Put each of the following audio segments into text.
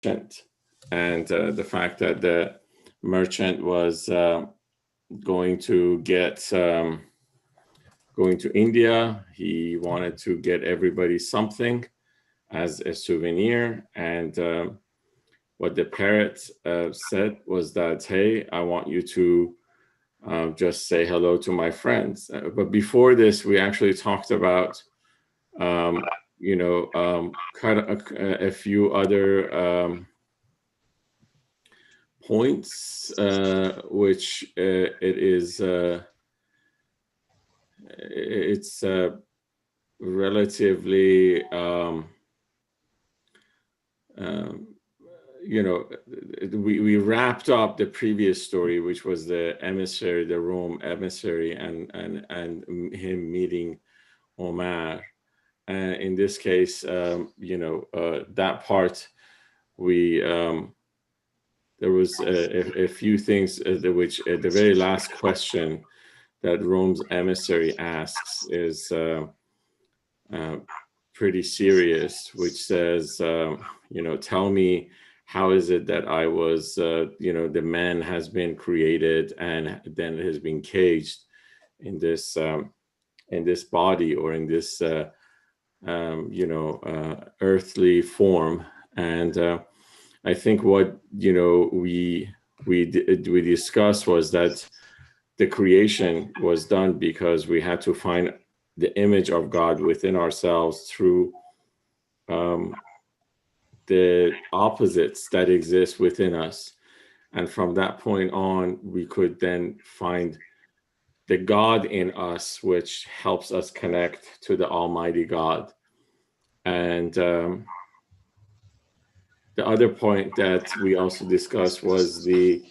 and the fact that the merchant was going to going to India. He wanted to get everybody something as a souvenir, and what the parrot said was that, hey, I want you to just say hello to my friends. But before this, we actually talked about, kind of a few other points, which it's relatively, we wrapped up the previous story, which was the emissary, the Rome emissary, and him meeting Omar. In this case, that part, we there was a few things which the very last question that Rome's emissary asks is pretty serious, which says, tell me, how is it that I was, the man has been created and then has been caged in this body, or in this, earthly form. And I think what, we discussed was that the creation was done because we had to find the image of God within ourselves through the opposites that exist within us. And from that point on, we could then find the God in us, which helps us connect to the Almighty God. And the other point that we also discussed was the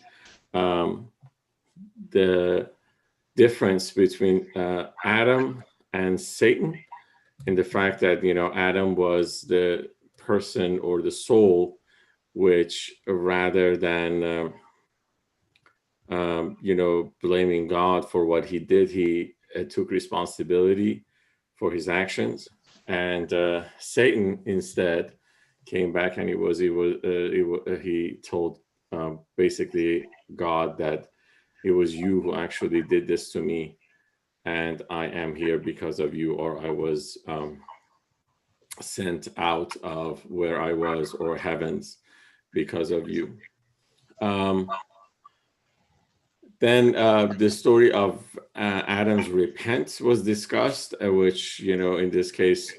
difference between Adam and Satan, in the fact that, Adam was the person or the soul, which rather than, blaming God for what he did, he took responsibility for his actions. And Satan instead came back, and he told basically God that it was you who actually did this to me, and I am here because of you, or I was sent out of where I was, or heavens, because of you. Then the story of Adam's repent was discussed, which, in this case,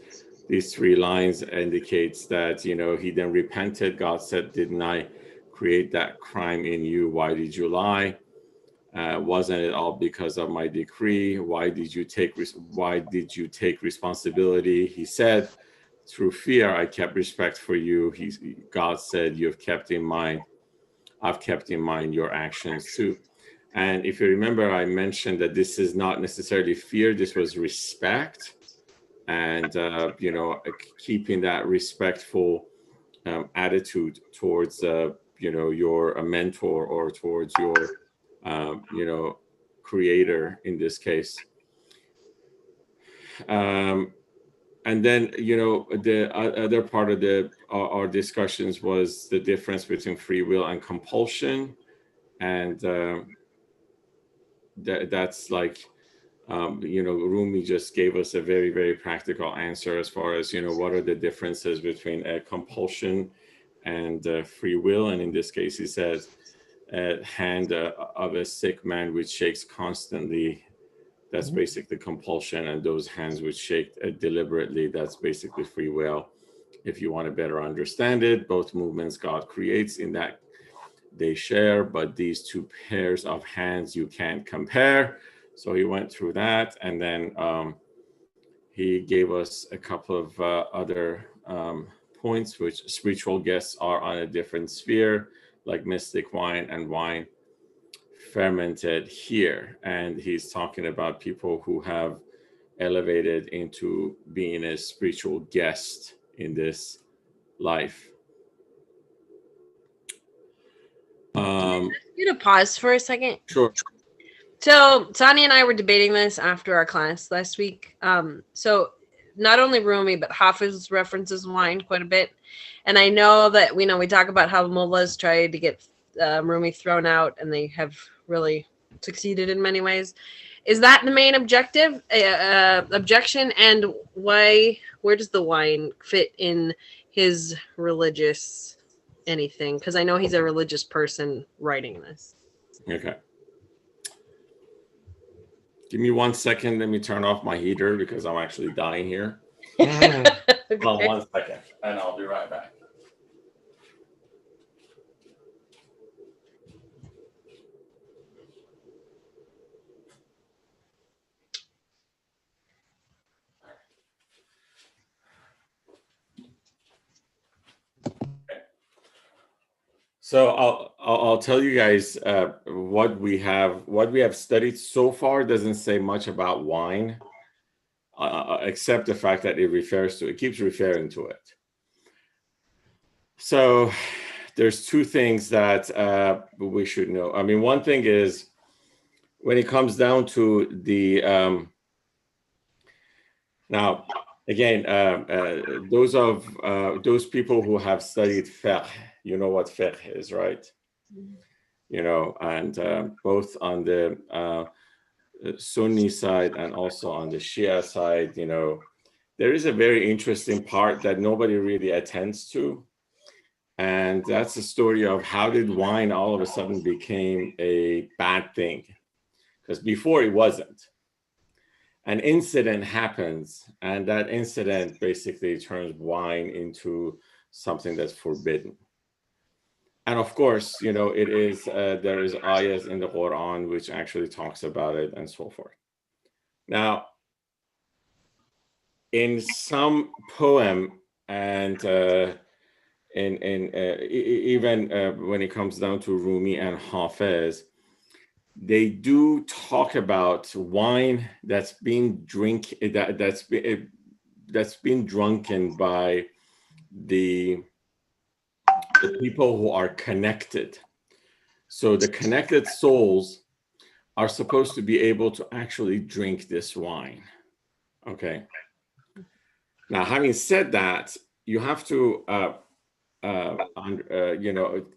these 3 lines indicates that, he then repented. God said, didn't I create that crime in you? Why did you lie? Wasn't it all because of my decree? Why did you take responsibility? He said, through fear, I kept respect for you. God said, I've kept in mind your actions too. And if you remember, I mentioned that this is not necessarily fear. This was respect. And, keeping that respectful attitude towards, your mentor, or towards your, creator in this case. And then, the other part of our discussions was the difference between free will and compulsion. And that's like, Rumi just gave us a very, very practical answer as far as, what are the differences between a compulsion and free will. And in this case, he says, a hand of a sick man which shakes constantly, that's basically compulsion. And those hands which shake deliberately, that's basically free will. If you want to better understand it, both movements God creates in that they share, but these 2 pairs of hands you can't compare. So he went through that, and then he gave us a couple of other points, which spiritual guests are on a different sphere, like mystic wine and wine fermented here. And he's talking about people who have elevated into being a spiritual guest in this life. I'm going to pause for a second. Sure. So Tanya and I were debating this after our class last week. So not only Rumi but Hafiz references wine quite a bit, and I know that we talk about how mullahs tried to get Rumi thrown out, and they have really succeeded in many ways. Is that the main objection, and why? Where does the wine fit in his religious anything? Because I know he's a religious person writing this. Okay. Give me 1 second. Let me turn off my heater because I'm actually dying here. Hold on Okay. 1 second, and I'll be right back. So I'll tell you guys what we have studied so far doesn't say much about wine, except the fact that it keeps referring to it. So there's two things that we should know. I mean, one thing is when it comes down to the now again, those people who have studied fiqh, you know what fiqh is, right? And both on the Sunni side and also on the Shia side, there is a very interesting part that nobody really attends to. And that's the story of how did wine all of a sudden became a bad thing? Because before it wasn't. An incident happens, and that incident basically turns wine into something that's forbidden. And of course, it is there is ayahs in the Quran which actually talks about it and so forth. Now, in some poem and even when it comes down to Rumi and Hafez, they do talk about wine that's been drunken by the people who are connected. So the connected souls are supposed to be able to actually drink this wine. Okay. Now, having said that, you have to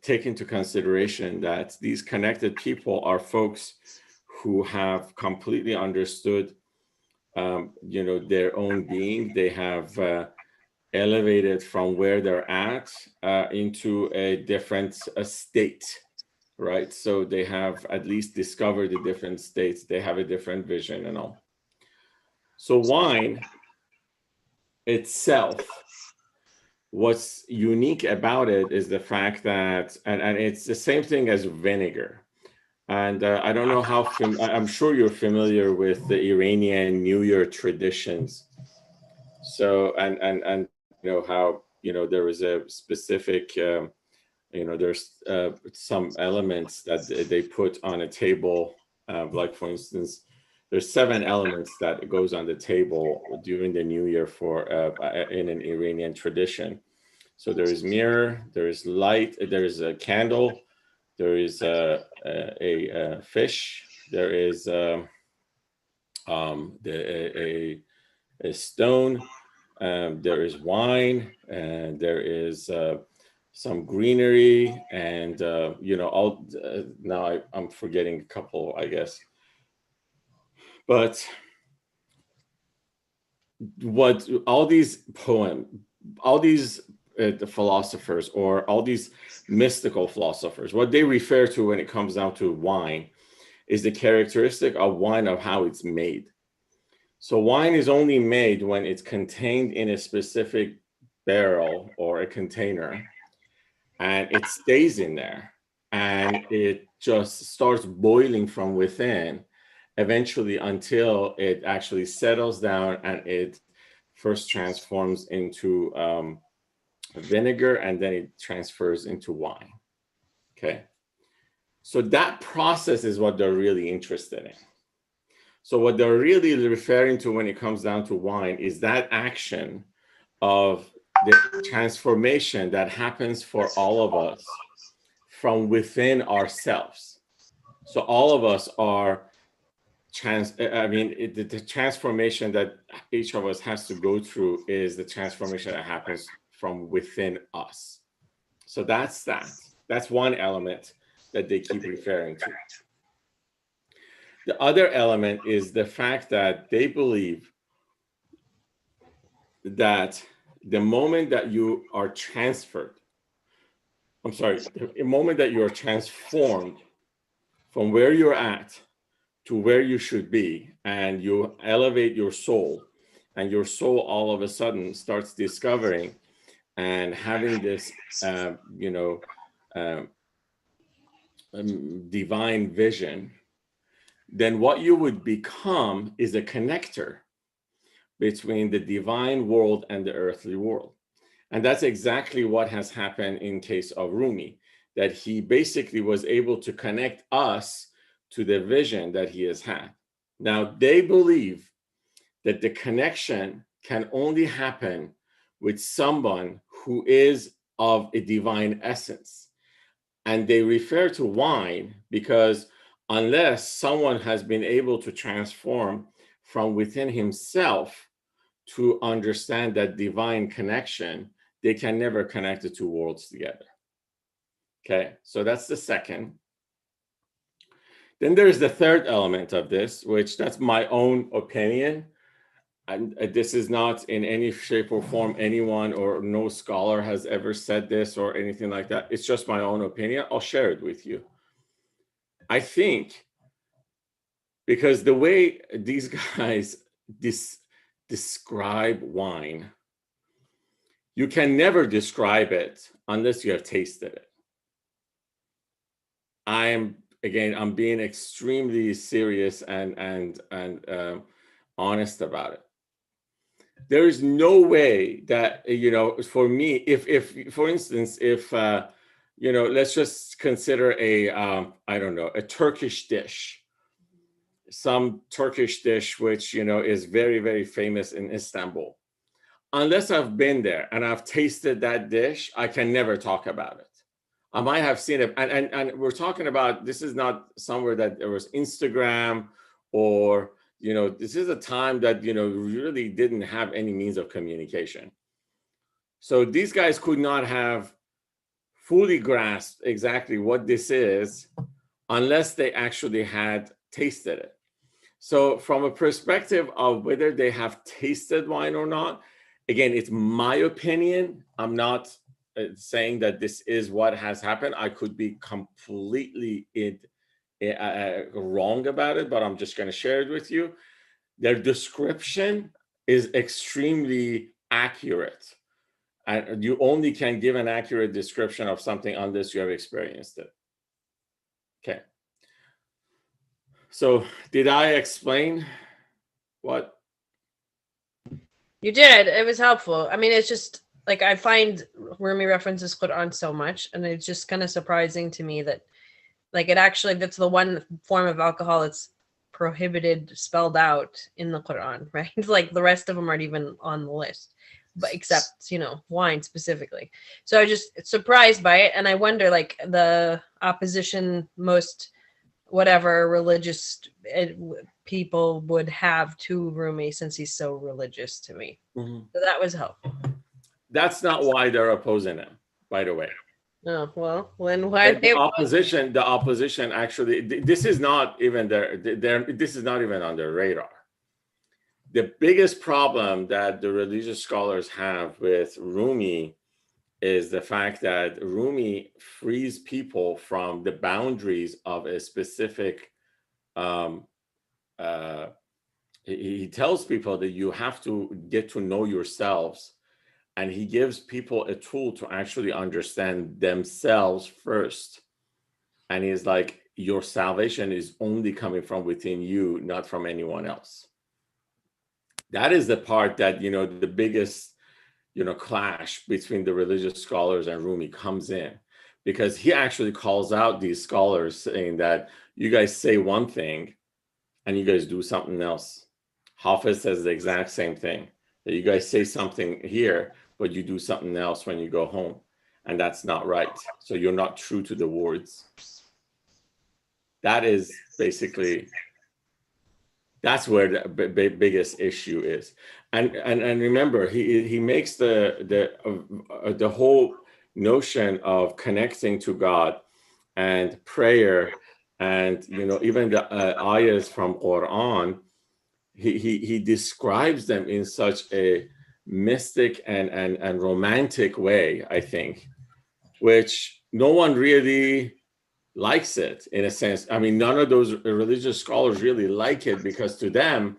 take into consideration that these connected people are folks who have completely understood, their own being. They have elevated from where they're at into a different state, right? So they have at least discovered the different states. They have a different vision and all. So wine itself, what's unique about it is the fact that, and it's the same thing as vinegar. And I don't know how, I'm sure you're familiar with the Iranian New Year traditions. So, and how, there is a specific, there's some elements that they put on a table, like for instance, there's 7 elements that goes on the table during the New Year for in an Iranian tradition. So there is mirror, there is light, there is a candle, there is a fish, there is a stone, there is wine, and there is some greenery, and all. Now I'm forgetting a couple, I guess. But what all these the philosophers or all these mystical philosophers, what they refer to when it comes down to wine is the characteristic of wine of how it's made. So wine is only made when it's contained in a specific barrel or a container, and it stays in there, and it just starts boiling from within eventually until it actually settles down and it first transforms into vinegar, and then it transfers into wine. Okay. So that process is what they're really interested in. So what they're really referring to when it comes down to wine is that action of the transformation that happens for all of us from within ourselves. So all of us are the transformation that each of us has to go through is the transformation that happens from within us. So that's one element that they keep referring to. The other element is the fact that they believe that the moment that you are transferred, I'm sorry, the moment that you are transformed from where you're at to where you should be, and you elevate your soul, and your soul all of a sudden starts discovering and having this, you know, um, divine vision, then what you would become is a connector between the divine world and the earthly world. And that's exactly what has happened in case of Rumi, that he basically was able to connect us to the vision that he has had. Now, they believe that the connection can only happen with someone who is of a divine essence. And they refer to wine because unless someone has been able to transform from within himself to understand that divine connection, they can never connect the two worlds together. Okay, so that's the second. Then there's the third element of this, which that's my own opinion. And this is not in any shape or form anyone or no scholar has ever said this or anything like that. It's just my own opinion. I'll share it with you. I think because the way these guys describe wine, you can never describe it unless you have tasted it. I'm being extremely serious and honest about it. There is no way that, you know, for me, if for instance, if you know, let's just consider a I don't know, a Turkish dish, some Turkish dish which, you know, is very, very famous in Istanbul. Unless I've been there and I've tasted that dish, I can never talk about it. I might have seen it, and we're talking about, this is not somewhere that there was Instagram, or, you know, this is a time that, you know, really didn't have any means of communication. So these guys could not have fully grasped exactly what this is unless they actually had tasted it. So from a perspective of whether they have tasted wine or not, again, it's my opinion. I'm not saying that this is what has happened. I could be completely wrong about it, but I'm just going to share it with you. Their description is extremely accurate. And you only can give an accurate description of something unless you have experienced it. Okay. So did I explain what? You did. It was helpful. I mean, it's just like I find Rumi references Quran so much, and it's just kind of surprising to me that, like, it actually, that's the one form of alcohol that's prohibited, spelled out in the Quran, right? Like the rest of them aren't even on the list, but except, you know, wine specifically. So I just surprised by it, and I wonder, like, the opposition, most whatever religious people would have to Rumi, since he's so religious to me. Mm-hmm. So that was helpful. That's not why they're opposing him, by the way. Oh, well, then why the opposition actually, this is not even this is not even on their radar. The biggest problem that the religious scholars have with Rumi is the fact that Rumi frees people from the boundaries of a specific he tells people that you have to get to know yourselves, and he gives people a tool to actually understand themselves first. And he's like, your salvation is only coming from within you, not from anyone else. That is the part that, you know, the biggest, you know, clash between the religious scholars and Rumi comes in, because he actually calls out these scholars saying that you guys say one thing and you guys do something else. Hafiz says the exact same thing, that you guys say something here, but you do something else when you go home. And that's not right. So you're not true to the words. That is basically That's where the biggest issue is. And remember, he makes the whole notion of connecting to God and prayer, and even the ayahs from Quran, he describes them in such a mystic and romantic way, I think, which no one really likes it, in a sense. I mean, none of those religious scholars really like it, because to them,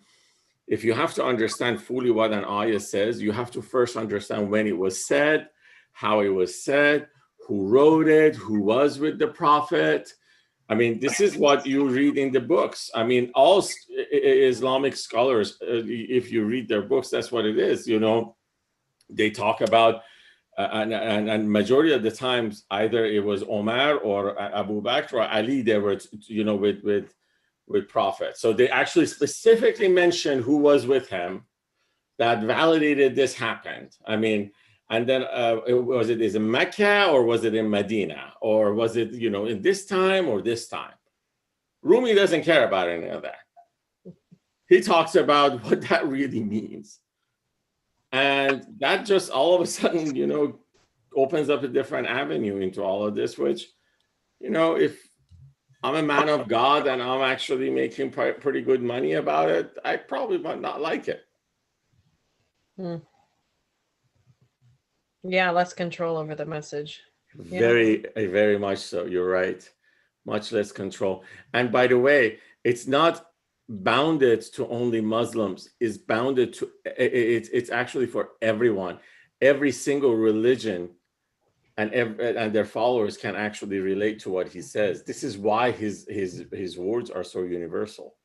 if you have to understand fully what an ayah says, you have to first understand when it was said, how it was said, who wrote it, who was with the prophet. I mean, this is what you read in the books. I mean, all Islamic scholars, if you read their books, that's what it is. They talk about, and majority of the times, either it was Omar or Abu Bakr or Ali, they were, with prophet. So they actually specifically mentioned who was with him that validated this happened. I mean, and then was it in Mecca, or was it in Medina, or was it, in this time or this time? Rumi doesn't care about any of that. He talks about what that really means. And that just all of a sudden, opens up a different avenue into all of this, which, if I'm a man of God and I'm actually making pretty good money about it, I probably might not like it. Yeah, less control over the message. Very much so. You're right. Much less control. And by the way, it's not bounded to only Muslims. It's bounded to, it's actually for everyone. Every single religion and their followers can actually relate to what he says. This is why his words are so universal.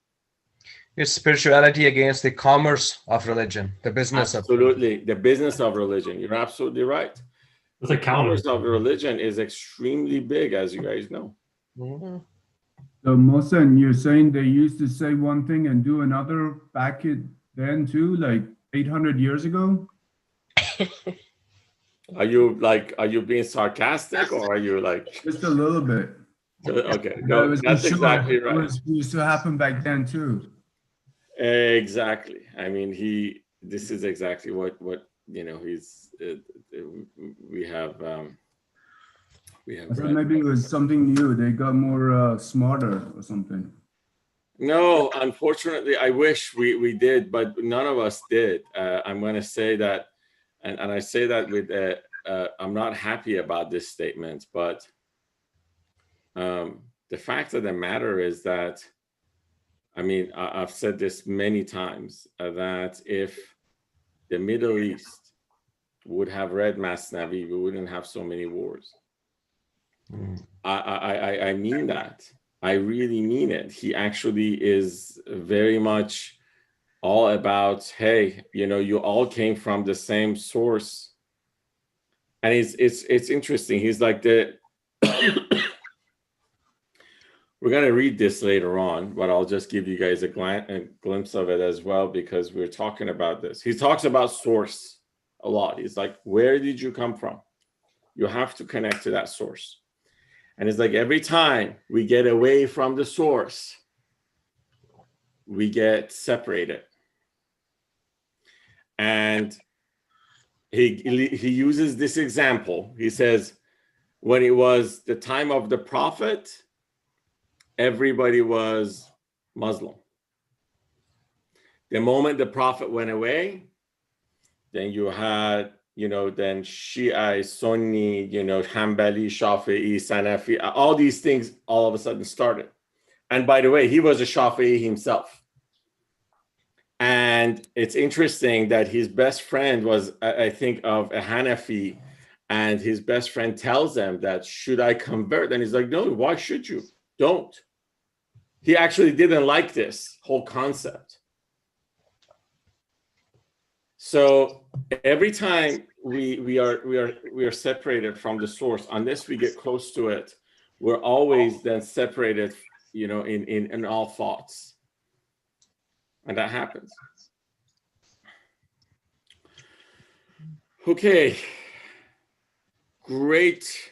It's spirituality against the commerce of religion, the business of religion. Absolutely, the business of religion. You're absolutely right. The commerce of religion is extremely big, as you guys know. Mm-hmm. So, Mohsen, you're saying they used to say one thing and do another back then too, like 800 years ago? Are you being sarcastic, or are you like? Just a little bit. Okay, no, that's exactly right. It used to happen back then too. Exactly. I mean, this is exactly what he's we have I thought maybe it was something new. They got more smarter or something. No, unfortunately, I wish we did, but none of us did. I'm going to say that, and I say that with I'm not happy about this statement, but the fact of the matter is that, I mean, I've said this many times, that if the Middle East would have read Masnavi, we wouldn't have so many wars. I mean that. I really mean it. He actually is very much all about, hey, you all came from the same source. And it's interesting. He's like we're going to read this later on, but I'll just give you guys a glimpse of it as well, because we're talking about this. He talks about source a lot. He's like, where did you come from? You have to connect to that source. And it's like every time we get away from the source, we get separated. And he uses this example. He says, when it was the time of the prophet, everybody was Muslim. The moment the prophet went away, then you had, then Shia, Sunni, Hanbali, Shafi'i, Sanafi, all these things all of a sudden started. And by the way, he was a Shafi'i himself. And it's interesting that his best friend was, I think, of a Hanafi, and his best friend tells him that, should I convert? And he's like, no, why should you? Don't. He actually didn't like this whole concept. So every time we are separated from the source, unless we get close to it, we're always then separated, in all thoughts. And that happens. Okay. Great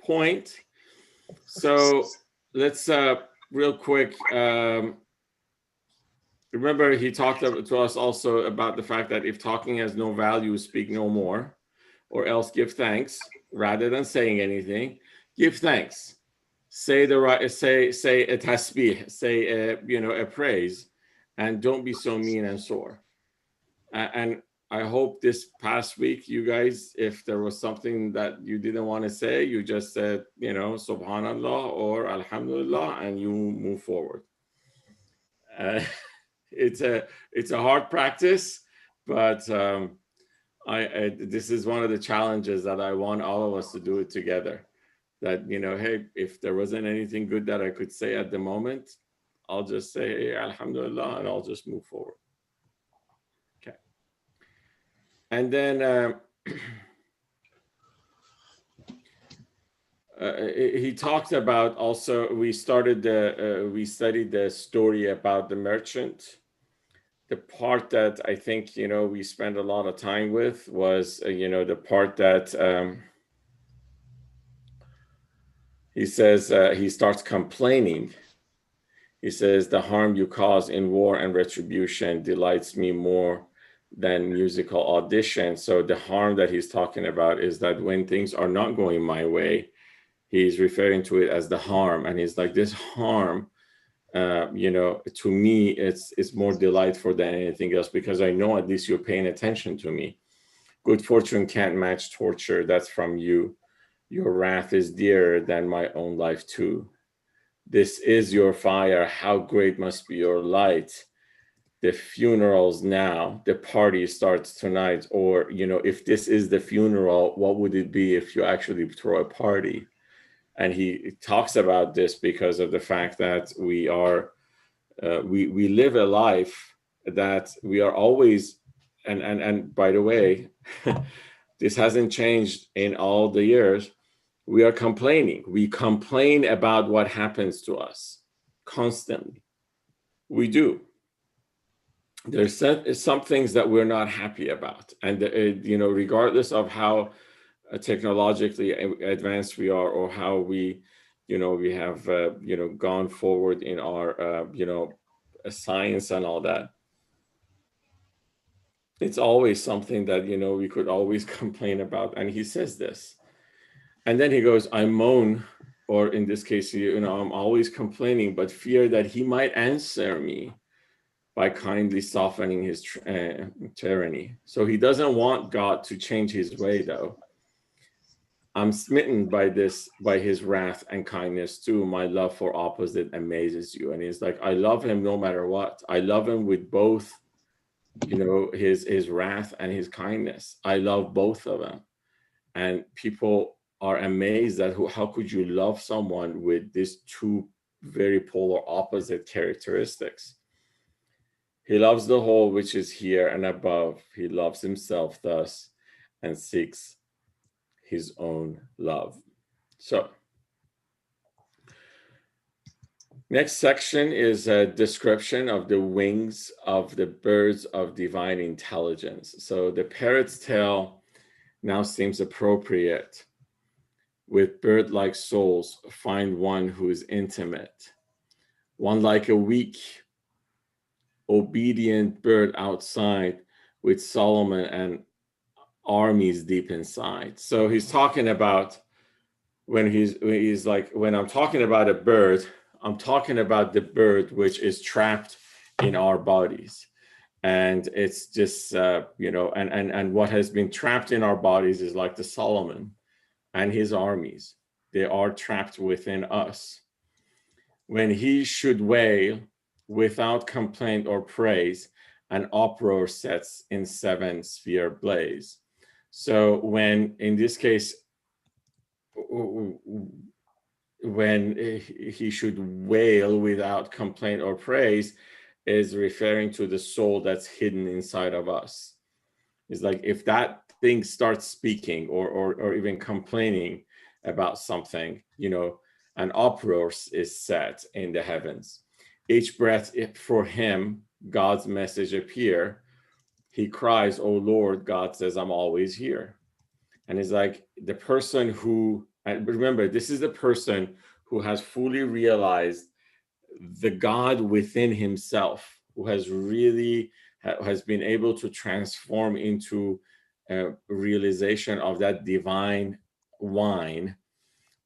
point. So let's real quick Remember, he talked to us also about the fact that if talking has no value, speak no more, or else give thanks rather than saying anything. Give thanks. Say the right. Say a tasbih. Say a praise, and don't be so mean and sore. And I hope this past week, you guys, if there was something that you didn't want to say, you just said, Subhanallah or Alhamdulillah, and you move forward. It's a hard practice, but this is one of the challenges that I want all of us to do it together. That, hey, if there wasn't anything good that I could say at the moment, I'll just say, hey, Alhamdulillah, and I'll just move forward. Okay. And then he talked about also, we studied the story about the merchant. The part that I think, we spent a lot of time with was, the part that he says, he starts complaining. He says, the harm you cause in war and retribution delights me more than musical audition. So the harm that he's talking about is that when things are not going my way, he's referring to it as the harm. And he's like, this harm, to me, it's more delightful than anything else, because I know at least you're paying attention to me. Good fortune can't match torture that's from you. Your wrath is dearer than my own life too. This is your fire. How great must be your light. The funeral's now. The party starts tonight. Or, if this is the funeral, what would it be if you actually throw a party? And he talks about this because of the fact that we are, we live a life that we are always, and by the way, this hasn't changed in all the years. We are complaining. We complain about what happens to us constantly. We do. There's some things that we're not happy about. And, regardless of how technologically advanced we are, or how we have, gone forward in our, science and all that, it's always something that, we could always complain about. And he says this. And then he goes, I moan, or in this case, I'm always complaining, but fear that he might answer me by kindly softening his tyranny. So he doesn't want God to change his way, though. I'm smitten by his wrath and kindness too. My love for opposite amazes you. And he's like, I love him no matter what. I love him with both, his wrath and his kindness. I love both of them. And people are amazed at how could you love someone with these two very polar opposite characteristics. He loves the whole which is here and above. He loves himself thus and seeks his own love. So next section is a description of the wings of the birds of divine intelligence. So the parrot's tail now seems appropriate. With bird-like souls, find one who is intimate. One like a weak, obedient bird outside, with Solomon and armies deep inside. So he's talking about when he's like, when I'm talking about a bird, I'm talking about the bird which is trapped in our bodies. And it's just, and what has been trapped in our bodies is like the Solomon and his armies. They are trapped within us. When he should wail without complaint or praise, an uproar sets in seven sphere blaze. So when, in this case, when he should wail without complaint or praise, is referring to the soul that's hidden inside of us. It's like if that thing starts speaking or even complaining about something, an uproar is set in the heavens. Each breath for him, God's message appear. He cries, "Oh Lord," God says, "I'm always here." And it's like the person who, and remember, this is the person who has fully realized the God within himself, who has really has been able to transform into a realization of that divine wine.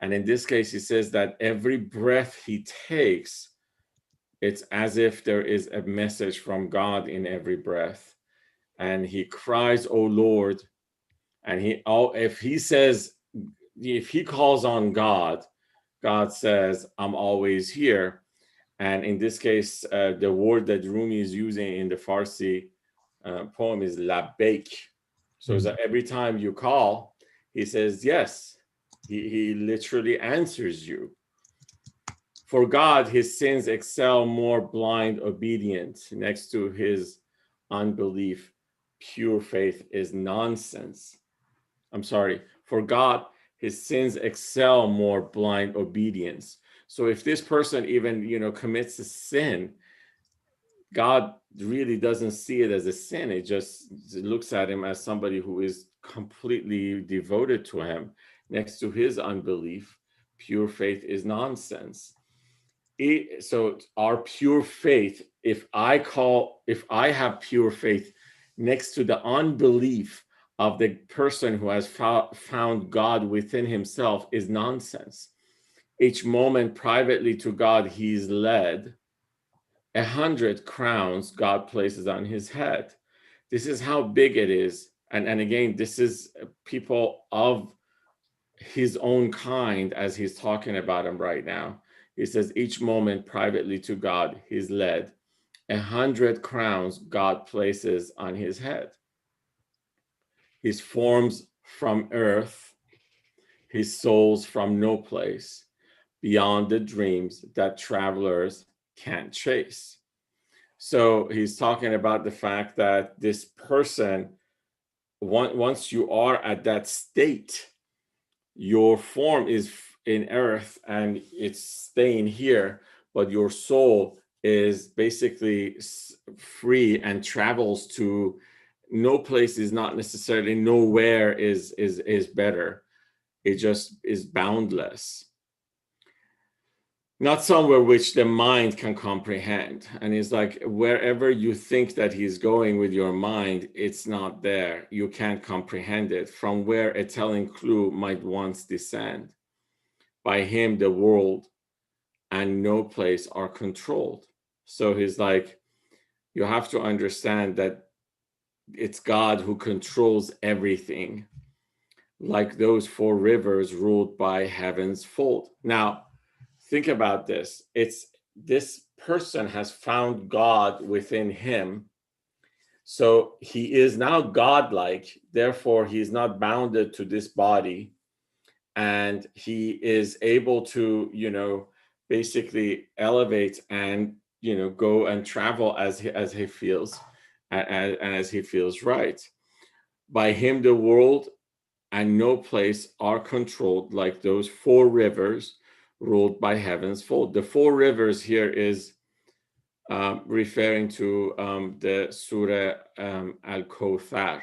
And in this case, he says that every breath he takes, it's as if there is a message from God in every breath. And he cries, "Oh Lord." And if he calls on God, God says, "I'm always here." And in this case, the word that Rumi is using in the Farsi poem is labbaik. So that every time you call, he says yes. He literally answers you. For God, his sins excel more blind obedience. Next to his unbelief, pure faith is nonsense. I'm sorry. For God, his sins excel more blind obedience. So if this person even, commits a sin, God really doesn't see it as a sin. It just looks at him as somebody who is completely devoted to him. Next to his unbelief, pure faith is nonsense. So our pure faith, if I have pure faith next to the unbelief of the person who has found God within himself, is nonsense. Each moment privately to God he's led, 100 crowns God places on his head. This is how big it is. And again, this is people of his own kind as he's talking about them right now. He says, each moment privately to God he's led, 100 crowns God places on his head. His forms from earth, his souls from no place, beyond the dreams that travelers can't chase. So he's talking about the fact that this person, once you are at that state, your form is in earth and it's staying here, but your soul is basically free and travels to no place, is not necessarily nowhere is better. It just is boundless. Not somewhere which the mind can comprehend. And it's like wherever you think that he's going with your mind, it's not there. You can't comprehend it. From where a telling clue might once descend. By him, the world and no place are controlled. So he's like, you have to understand that it's God who controls everything. Like those 4 rivers ruled by heaven's fold. Now, think about this. This person has found God within him. So he is now godlike. Therefore, he is not bounded to this body. And he is able to, basically elevate and, go and travel as he feels and as he feels right. By him, the world and no place are controlled like those 4 rivers ruled by heaven's fold. The 4 rivers here is referring to the Surah Al-Kawthar,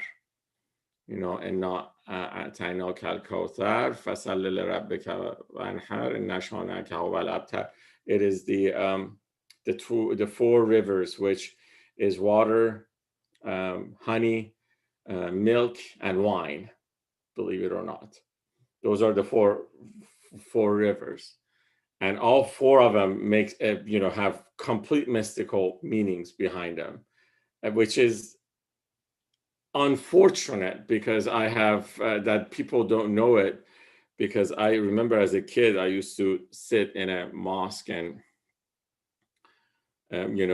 and not أَعْطَيْنَاكَ الْكَوْثَرَ فَصَلِّ لِرَبِّكَ وَانْحَرْ إِنَّ شَانِئَكَ هُوَ الْأَبْتَرُ. It is the 4 rivers, which is water, honey, milk, and wine. Believe it or not, those are the four rivers. And all 4 of them have complete mystical meanings behind them, which is unfortunate because I have that people don't know it. Because I remember as a kid, I used to sit in a mosque and,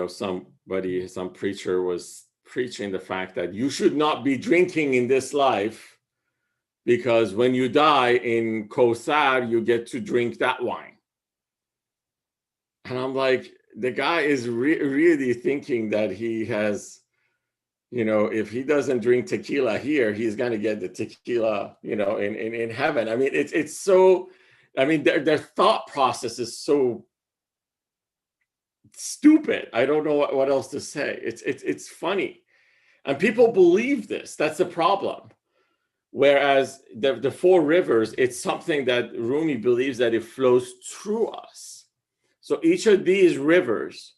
some preacher was preaching the fact that you should not be drinking in this life because when you die in Kawthar, you get to drink that wine. And I'm like, the guy is really thinking that he has, if he doesn't drink tequila here, he's going to get the tequila, in heaven. I mean, it's so, their thought process is so stupid. I don't know what else to say. It's funny. And people believe this. That's the problem. Whereas the 4 rivers, it's something that Rumi believes that it flows through us. So each of these rivers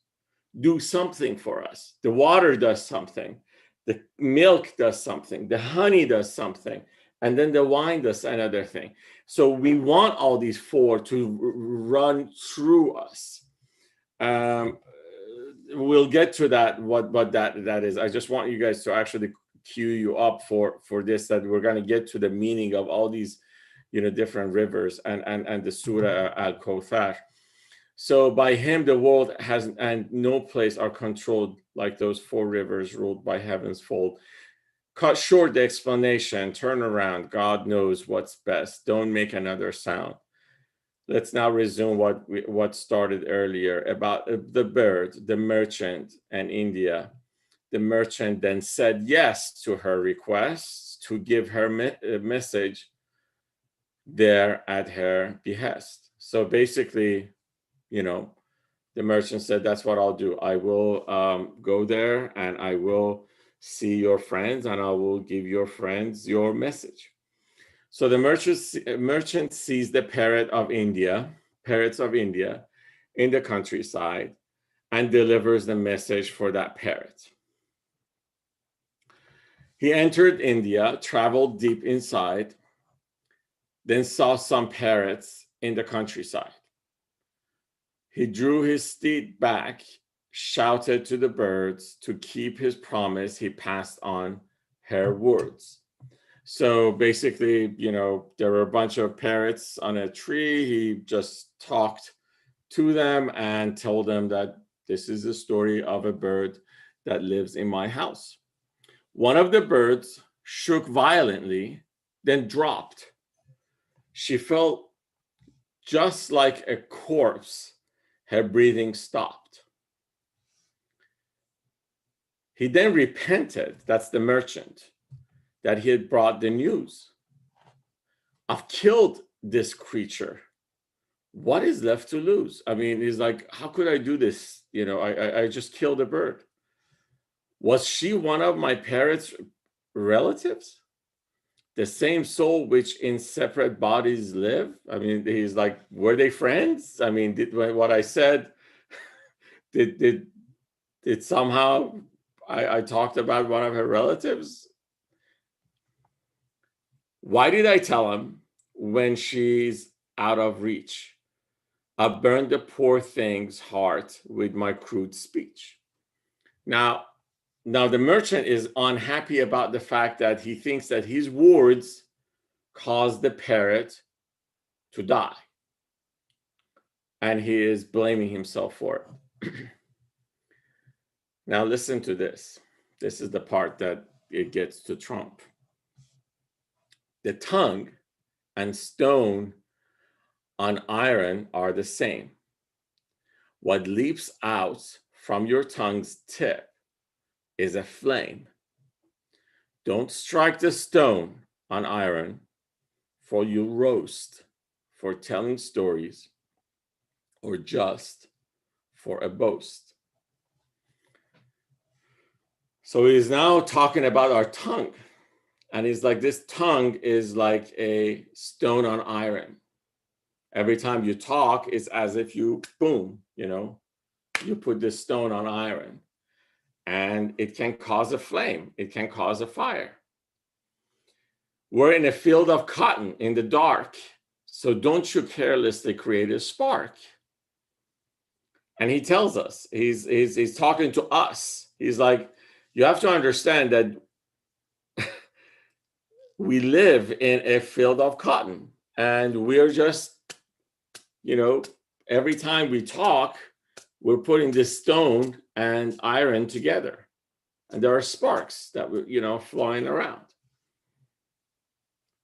do something for us. The water does something, the milk does something, the honey does something, and then the wine does another thing. So we want all these four to run through us. We'll get to that, what that is. I just want you guys to actually cue you up for this, that we're going to get to the meaning of all these, different rivers and the Surah Al-Kawthar. So by him, the world has and no place are controlled like those four rivers ruled by heaven's fold. Cut short the explanation, turn around. God knows what's best. Don't make another sound. Let's now resume what started earlier about the bird, the merchant, and India. The merchant then said yes to her request to give her a message there at her behest. So basically, the merchant said, that's what I'll do. I will go there and I will see your friends and I will give your friends your message. So the merchant sees the parrots of India in the countryside and delivers the message for that parrot. He entered India, traveled deep inside, then saw some parrots in the countryside. He drew his steed back, shouted to the birds to keep his promise. He passed on her words. So basically, there were a bunch of parrots on a tree. He just talked to them and told them that this is the story of a bird that lives in my house. One of the birds shook violently, then dropped. She felt just like a corpse. Her breathing stopped. He then repented, that's the merchant, that he had brought the news. I've killed this creature. What is left to lose? I mean, he's like, how could I do this? I just killed a bird. Was she one of my parents' relatives? The same soul which in separate bodies live? I mean, he's like, were they friends? I mean, what I said, did somehow I talked about one of her relatives? Why did I tell him when she's out of reach? I burned the poor thing's heart with my crude speech. Now the merchant is unhappy about the fact that he thinks that his words caused the parrot to die. And he is blaming himself for it. Now listen to this. This is the part that it gets to Trump. The tongue and stone on iron are the same. What leaps out from your tongue's tip is a flame. Don't strike the stone on iron, for you'll roast for telling stories or just for a boast. So he's now talking about our tongue. And he's like, this tongue is like a stone on iron. Every time you talk, it's as if you, boom, you put this stone on iron. And it can cause a flame. It can cause a fire. We're in a field of cotton in the dark. So don't you carelessly create a spark. And he tells us, he's talking to us. He's like, you have to understand that we live in a field of cotton. And we're just, every time we talk, we're putting this stone and iron together. And there are sparks that were, flying around.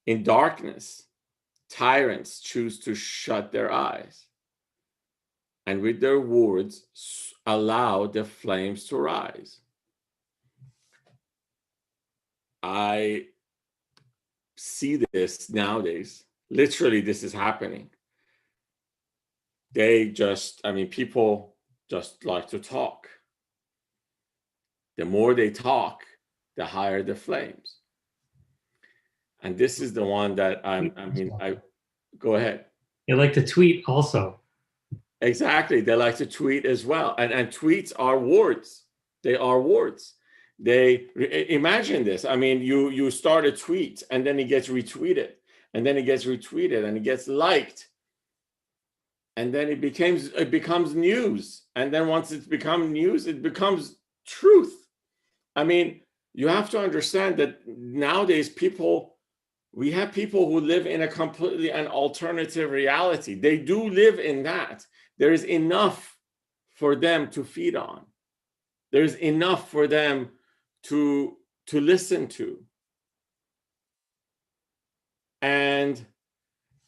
In darkness, tyrants choose to shut their eyes. And with their words, allow the flames to rise. I see this nowadays. Literally, this is happening. People just like to talk. The more they talk, the higher the flames. And this is the one that I go ahead. You like to tweet also. Exactly. They like to tweet as well. And tweets are words. They are words. Imagine this. I mean, you start a tweet and then it gets retweeted, and then it gets retweeted and it gets liked. And then it becomes news. And then once it's become news, it becomes truth. I mean, you have to understand that nowadays we have people who live in a completely an alternative reality. They do live in that. There is enough for them to feed on. There's enough for them to listen to. And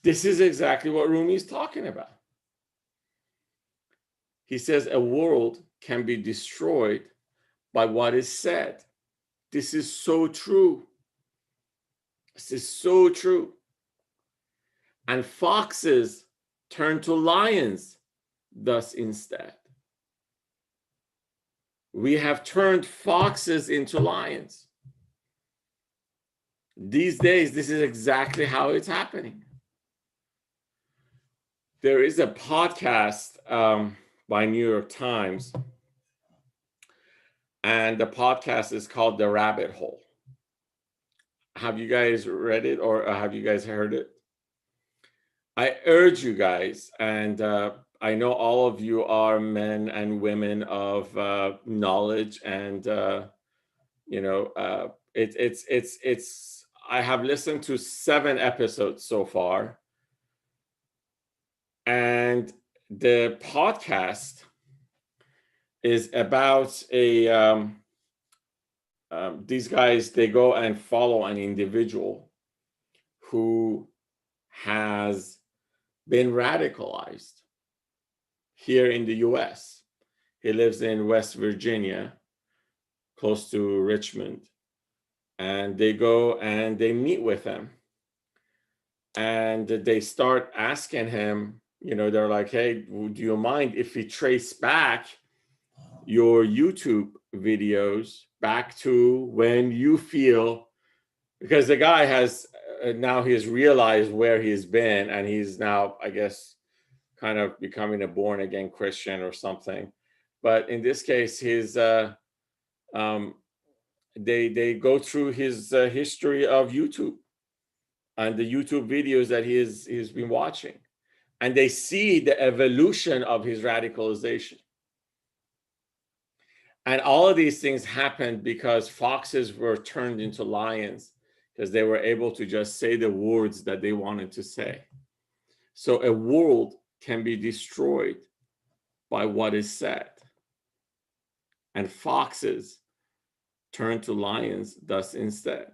this is exactly what Rumi is talking about. He says a world can be destroyed by what is said. This is so true. This is so true. And foxes turn to lions thus instead. We have turned foxes into lions. These days, this is exactly how it's happening. There is a podcast by New York Times, and the podcast is called The Rabbit Hole. Have you guys read it, or have you guys heard it? I urge you guys, and I know all of you are men and women of knowledge, and it's. I have listened to 7 episodes so far, and the podcast is about these guys. They go and follow an individual who has been radicalized here in the US. He lives in West Virginia, close to Richmond. And they go and they meet with him. And they start asking him, they're like, hey, do you mind if we trace back your YouTube videos back to when you feel, because the guy has now he's realized where he's been, and he's now, I guess, kind of becoming a born again Christian or something. But in this case, they go through his history of YouTube and the YouTube videos that he's been watching, and they see the evolution of his radicalization. And all of these things happened because foxes were turned into lions, because they were able to just say the words that they wanted to say. So a world can be destroyed by what is said. And foxes turn to lions thus instead.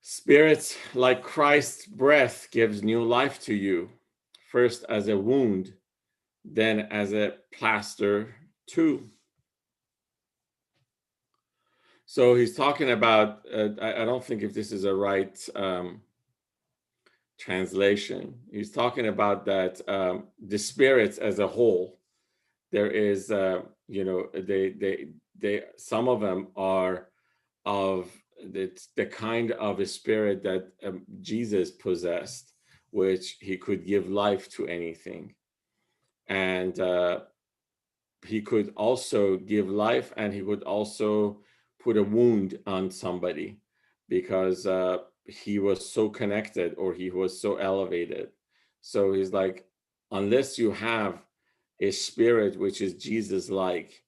Spirits like Christ's breath gives new life to you, first as a wound, then as a plaster too. So he's talking about, I don't think if this is a right translation. He's talking about that the spirits as a whole, there is, they some of them are of the kind of a spirit that Jesus possessed, which he could give life to anything. And he could also give life, and he would also put a wound on somebody because he was so connected, or he was so elevated. So he's like, unless you have a spirit which is Jesus-like,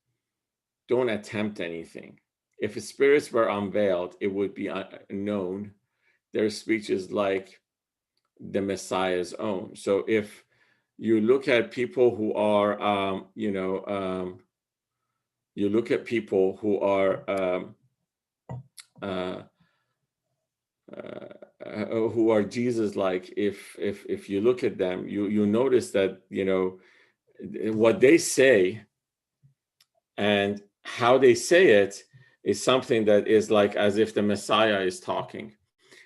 don't attempt anything. If spirits were unveiled, it would be known. Their speech is like the Messiah's own. So if you look at people who are, you look at people who are Jesus-like, if you look at them, you notice that what they say and how they say it is something that is like as if the Messiah is talking.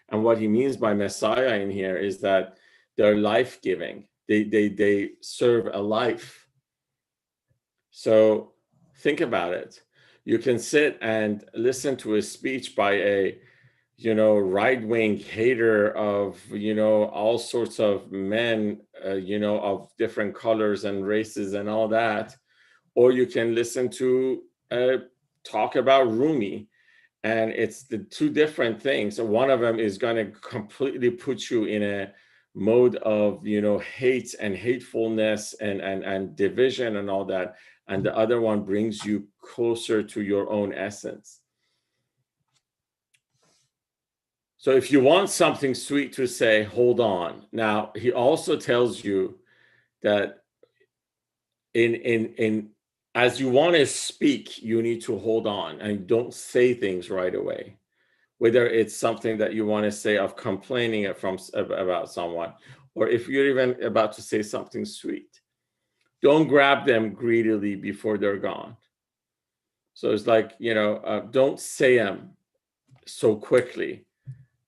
And what he means by Messiah in here is that they're life-giving. They serve a life. So think about it. You can sit and listen to a speech by a right-wing hater of, all sorts of men, of different colors and races and all that. Or you can listen to talk about Rumi. And it's the two different things. So one of them is going to completely put you in a mode of, hate and hatefulness and division and all that. And the other one brings you closer to your own essence. So if you want something sweet to say, hold on. Now, he also tells you that as you want to speak, you need to hold on and don't say things right away. Whether it's something that you want to say of complaining about someone, or if you're even about to say something sweet, don't grab them greedily before they're gone. So it's like, don't say them so quickly.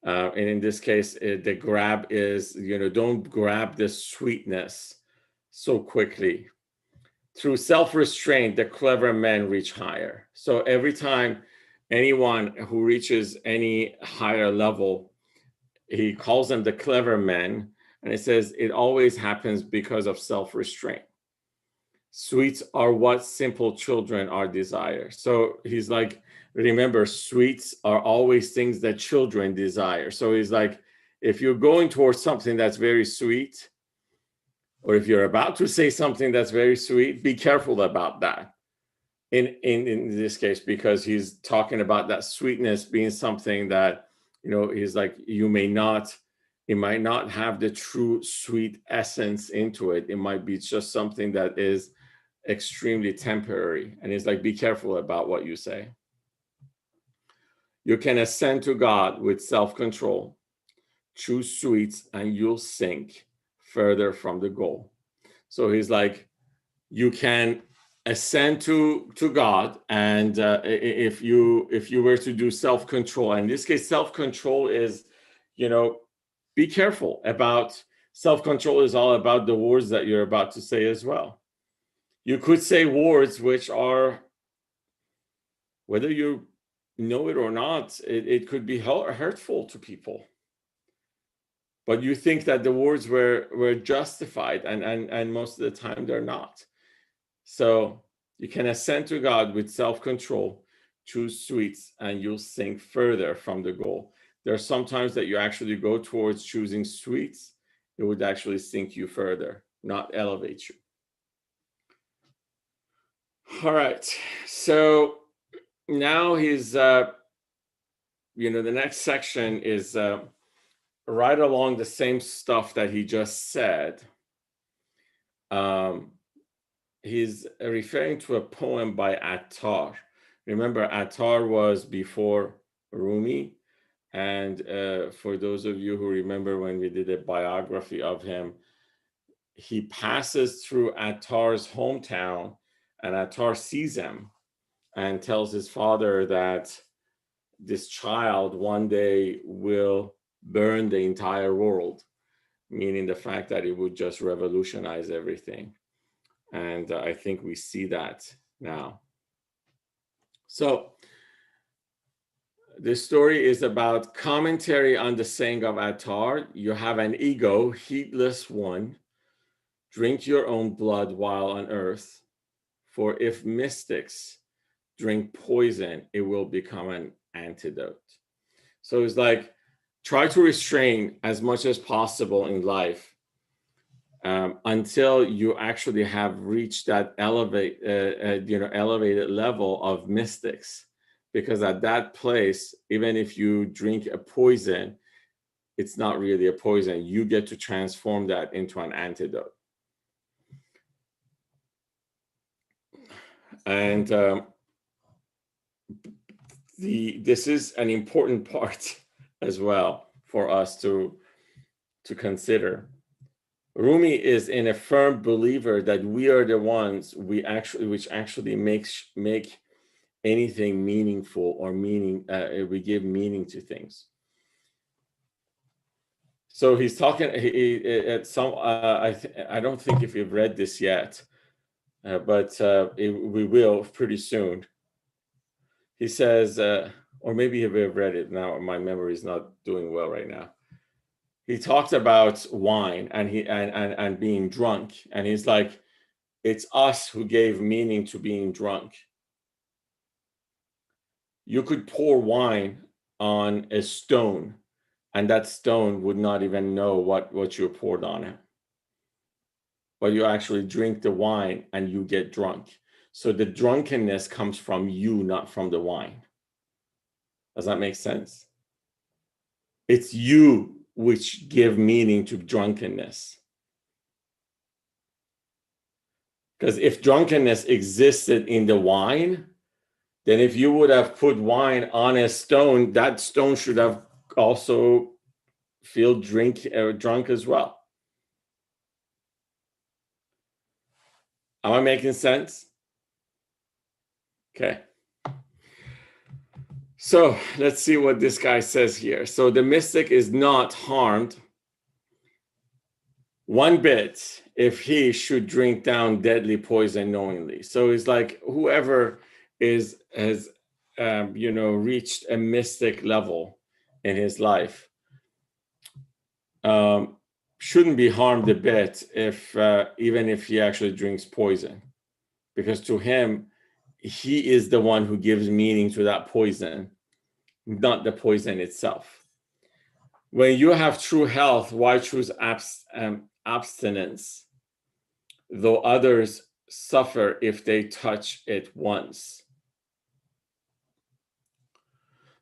And in this case, the grab is, don't grab the sweetness so quickly. Through self-restraint, the clever men reach higher. So every time anyone who reaches any higher level, he calls them the clever men. And it says it always happens because of self-restraint. Sweets are what simple children are desire. So he's like, remember, sweets are always things that children desire. So he's like, if you're going towards something that's very sweet, or if you're about to say something that's very sweet, be careful about that. In this case, because he's talking about that sweetness being something that, he's like, it might not have the true sweet essence into it. It might be just something that is extremely temporary. And he's like, be careful about what you say. You can ascend to God with self-control. Choose sweets and you'll sink further from the goal. So he's like, you can ascend to God, and if you were to do self-control, and in this case, self-control is, be careful about self-control is all about the words that you're about to say as well. You could say words which are, whether you know it or not, it could be hurtful to people. But you think that the words were justified, and most of the time they're not. So you can ascend to God with self-control, choose sweets, and you'll sink further from the goal. There are some times that you actually go towards choosing sweets, it would actually sink you further, not elevate you. All right, so now he's, the next section is right along the same stuff that he just said. He's referring to a poem by Attar. Remember, Attar was before Rumi. And for those of you who remember when we did a biography of him, he passes through Attar's hometown, and Attar sees him and tells his father that this child one day will burn the entire world, meaning the fact that it would just revolutionize everything. And I think we see that now. So this story is about commentary on the saying of Attar. You have an ego, heedless one. Drink your own blood while on earth. For if mystics drink poison, it will become an antidote. So it's like, try to restrain as much as possible in life until you actually have reached that elevated level of mystics. Because at that place, even if you drink a poison, it's not really a poison. You get to transform that into an antidote. And this is an important part as well for us to consider. Rumi is in a firm believer that we are the ones which actually make anything meaningful or we give meaning to things. So he's talking at some. I don't think if you've read this yet, but we will pretty soon. He says, or maybe I've read it now. My memory is not doing well right now. He talked about wine and being drunk, and he's like, it's us who gave meaning to being drunk. You could pour wine on a stone, and that stone would not even know what you poured on it. But you actually drink the wine and you get drunk. So the drunkenness comes from you, not from the wine. Does that make sense? It's you which give meaning to drunkenness. Because if drunkenness existed in the wine, then if you would have put wine on a stone, that stone should have also feel drunk as well. Am I making sense? Okay. So let's see what this guy says here. So the mystic is not harmed one bit if he should drink down deadly poison knowingly. So it's like whoever has reached a mystic level in his life shouldn't be harmed a bit if even if he actually drinks poison, because to him, he is the one who gives meaning to that poison, not the poison itself. When you have true health, why choose abstinence, though others suffer if they touch it once?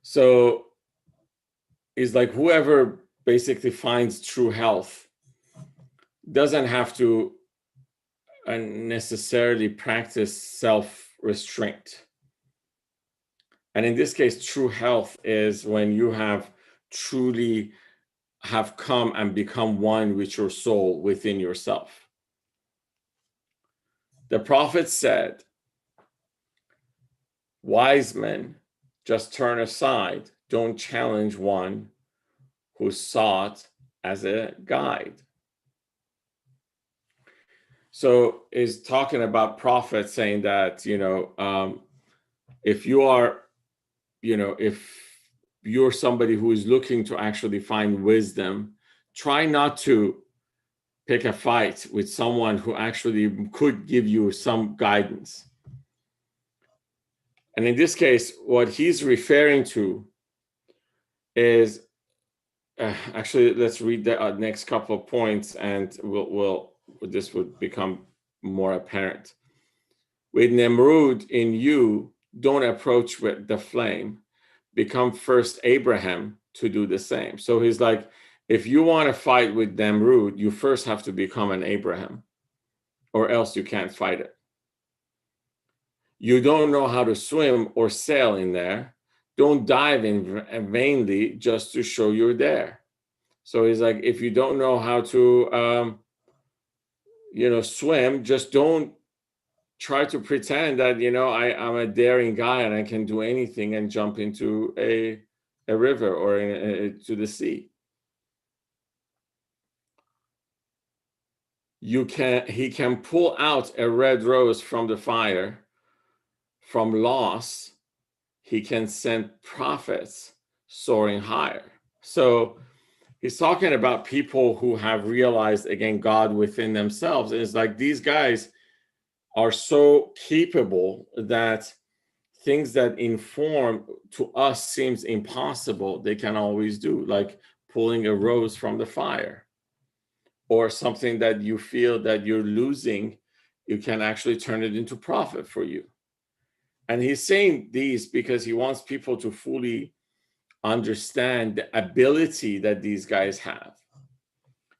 So it's like whoever basically finds true health doesn't have to necessarily practice self-restraint. And in this case, true health is when you have truly have come and become one with your soul within yourself. The prophet said, wise men just turn aside, don't challenge one who's sought as a guide. So is talking about prophets saying that, if you are, if you're somebody who is looking to actually find wisdom, try not to pick a fight with someone who actually could give you some guidance. And in this case, what he's referring to is, actually, let's read the next couple of points and this would become more apparent. With Nemrud in you, don't approach with the flame. Become first Abraham to do the same. So he's like, if you want to fight with Nemrud, you first have to become an Abraham, or else you can't fight it. You don't know how to swim or sail in there. Don't dive in vainly just to show you're there. So he's like, if you don't know how to, swim, just don't try to pretend that, I'm a daring guy and I can do anything and jump into a river or to the sea. He can pull out a red rose from the fire. From loss, he can send prophets soaring higher. So he's talking about people who have realized, again, God within themselves. And it's like these guys are so capable that things that inform to us seems impossible, they can always do, like pulling a rose from the fire, or something that you feel that you're losing, you can actually turn it into profit for you. And he's saying these because he wants people to fully understand the ability that these guys have.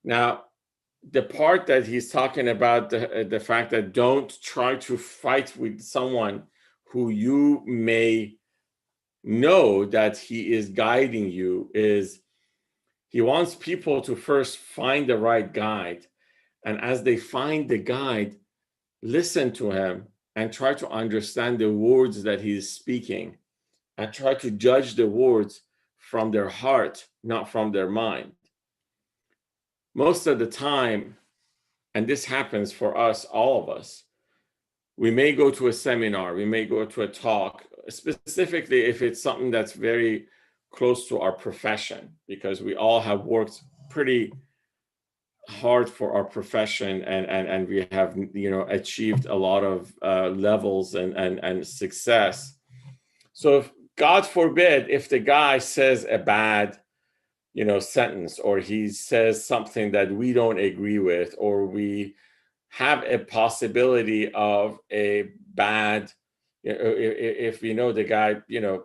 Now, the part that he's talking about, the fact that don't try to fight with someone who you may know that he is guiding you, is he wants people to first find the right guide. And as they find the guide, listen to him and try to understand the words that he is speaking, and try to judge the words from their heart, not from their mind. Most of the time, and this happens for us, all of us, we may go to a seminar, we may go to a talk, specifically if it's something that's very close to our profession, because we all have worked pretty hard for our profession, and we have, you know, achieved a lot of levels and success. So if, God forbid, if the guy says a bad, you know, sentence, or he says something that we don't agree with, or we have a possibility of a bad, if we know the guy, you know,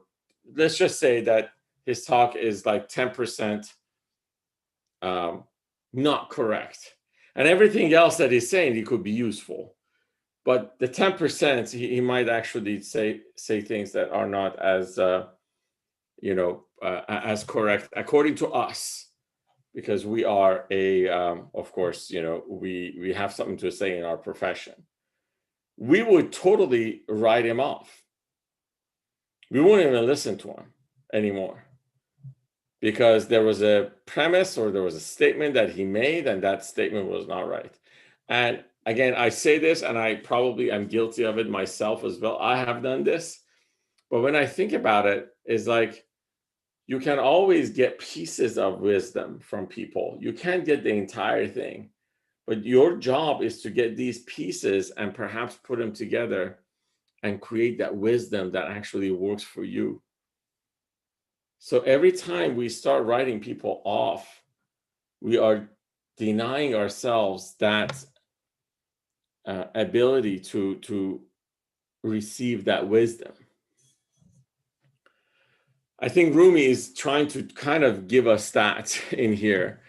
let's just say that his talk is like 10% not correct, and everything else that he's saying, he could be useful, but the 10%, he might actually say things that are not as you know, as correct according to us, because we are a of course, you know, we have something to say in our profession. We would totally write him off. We wouldn't even listen to him anymore, because there was a premise or there was a statement that he made, and that statement was not right. And again, I say this, and I probably am guilty of it myself as well. I have done this, but when I think about it, it's like, you can always get pieces of wisdom from people. You can't get the entire thing, but your job is to get these pieces and perhaps put them together and create that wisdom that actually works for you. So every time we start writing people off, we are denying ourselves that ability to receive that wisdom. I think Rumi is trying to kind of give us that in here,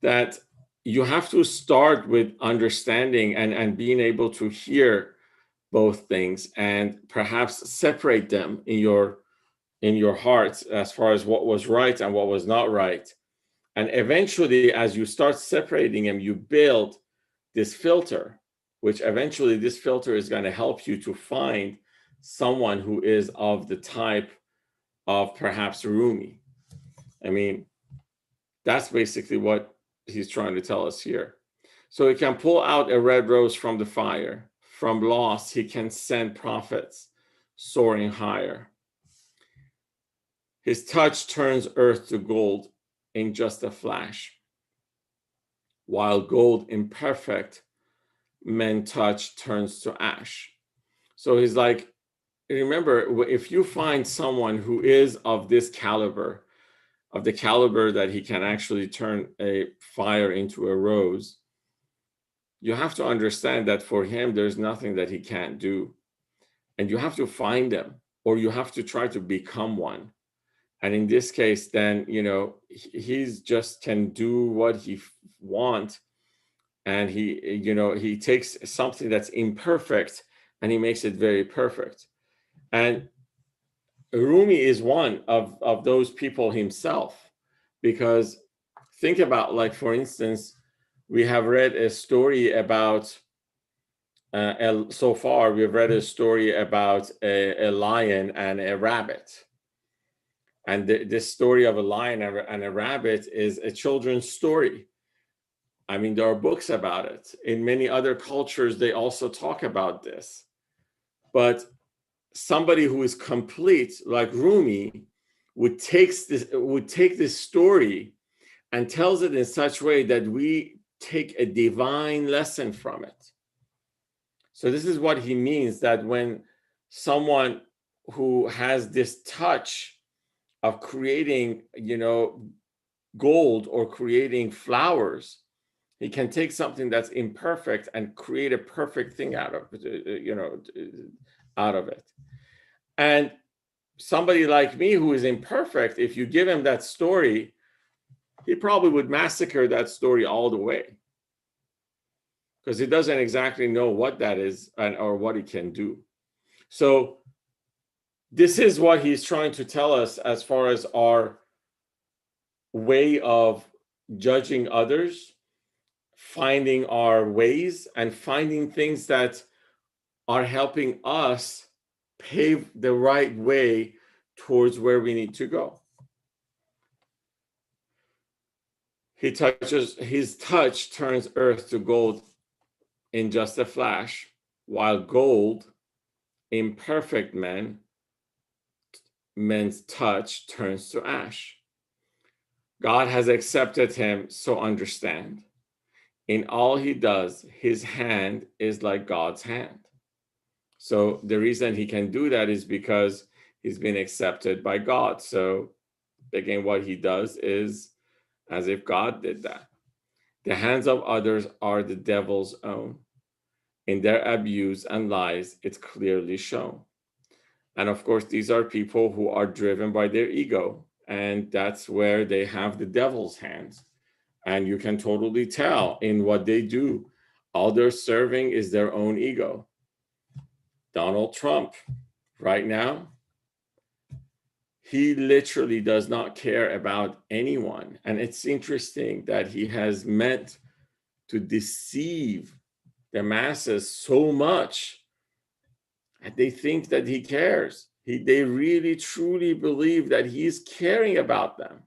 that you have to start with understanding and being able to hear both things, and perhaps separate them in your heart as far as what was right and what was not right. And eventually, as you start separating them, you build this filter, which eventually this filter is going to help you to find someone who is of the type of perhaps Rumi. I mean, that's basically what he's trying to tell us here. So he can pull out a red rose from the fire. From loss, he can send prophets soaring higher. His touch turns earth to gold in just a flash, while gold imperfect men touch turns to ash. So he's like, remember, if you find someone who is of this caliber, of the caliber that he can actually turn a fire into a rose, you have to understand that for him, there's nothing that he can't do. And you have to find them, or you have to try to become one. And in this case, then, you know, he's just can do what he wants. And he, you know, he takes something that's imperfect and he makes it very perfect. And Rumi is one of those people himself, because think about, like, for instance, we have read a story about, so far we've read a story about a lion and a rabbit. And this story of a lion and a rabbit is a children's story. I mean, there are books about it. In many other cultures, they also talk about this. But somebody who is complete, like Rumi, would take this story and tells it in such a way that we take a divine lesson from it. So this is what he means, that when someone who has this touch of creating, you know, gold or creating flowers, he can take something that's imperfect and create a perfect thing out of it, you know, out of it. And somebody like me who is imperfect, if you give him that story, he probably would massacre that story all the way, because he doesn't exactly know what that is or what he can do. So this is what he's trying to tell us as far as our way of judging others, finding our ways, and finding things that are helping us pave the right way towards where we need to go. His touch turns earth to gold in just a flash, while gold, imperfect men, men's touch turns to ash. God has accepted him, so understand. In all he does, his hand is like God's hand. So the reason he can do that is because he's been accepted by God. So again, what he does is as if God did that. The hands of others are the devil's own. In their abuse and lies, it's clearly shown. And of course, these are people who are driven by their ego. And that's where they have the devil's hands. And you can totally tell in what they do. All they're serving is their own ego. Donald Trump, right now, he literally does not care about anyone. And it's interesting that he has meant to deceive the masses so much and they think that he cares. They really truly believe that he's caring about them.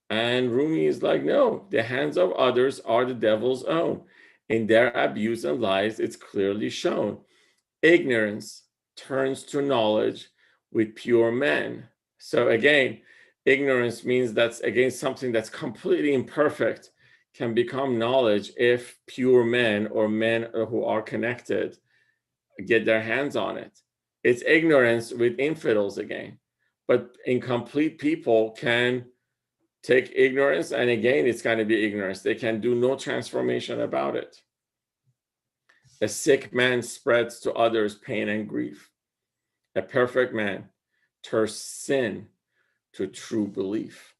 And Rumi is like, no, the hands of others are the devil's own. In their abuse and lies, it's clearly shown. Ignorance turns to knowledge with pure men. So again, ignorance means that's again something that's completely imperfect can become knowledge if pure men or men who are connected get their hands on it. It's ignorance with infidels again. But incomplete people can take ignorance, and again, it's going to be ignorance. They can do no transformation about it. A sick man spreads to others pain and grief. A perfect man turns sin to true belief.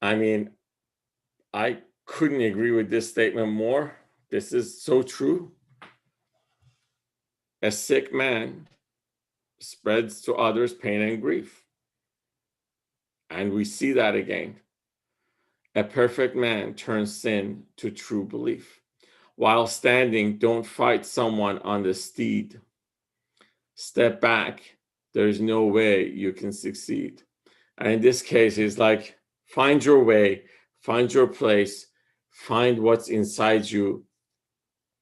I mean, I couldn't agree with this statement more. This is so true. A sick man spreads to others pain and grief. And we see that again. A perfect man turns sin to true belief. While standing, don't fight someone on the steed. Step back. There's no way you can succeed. And in this case, it's like, find your way, find your place, find what's inside you,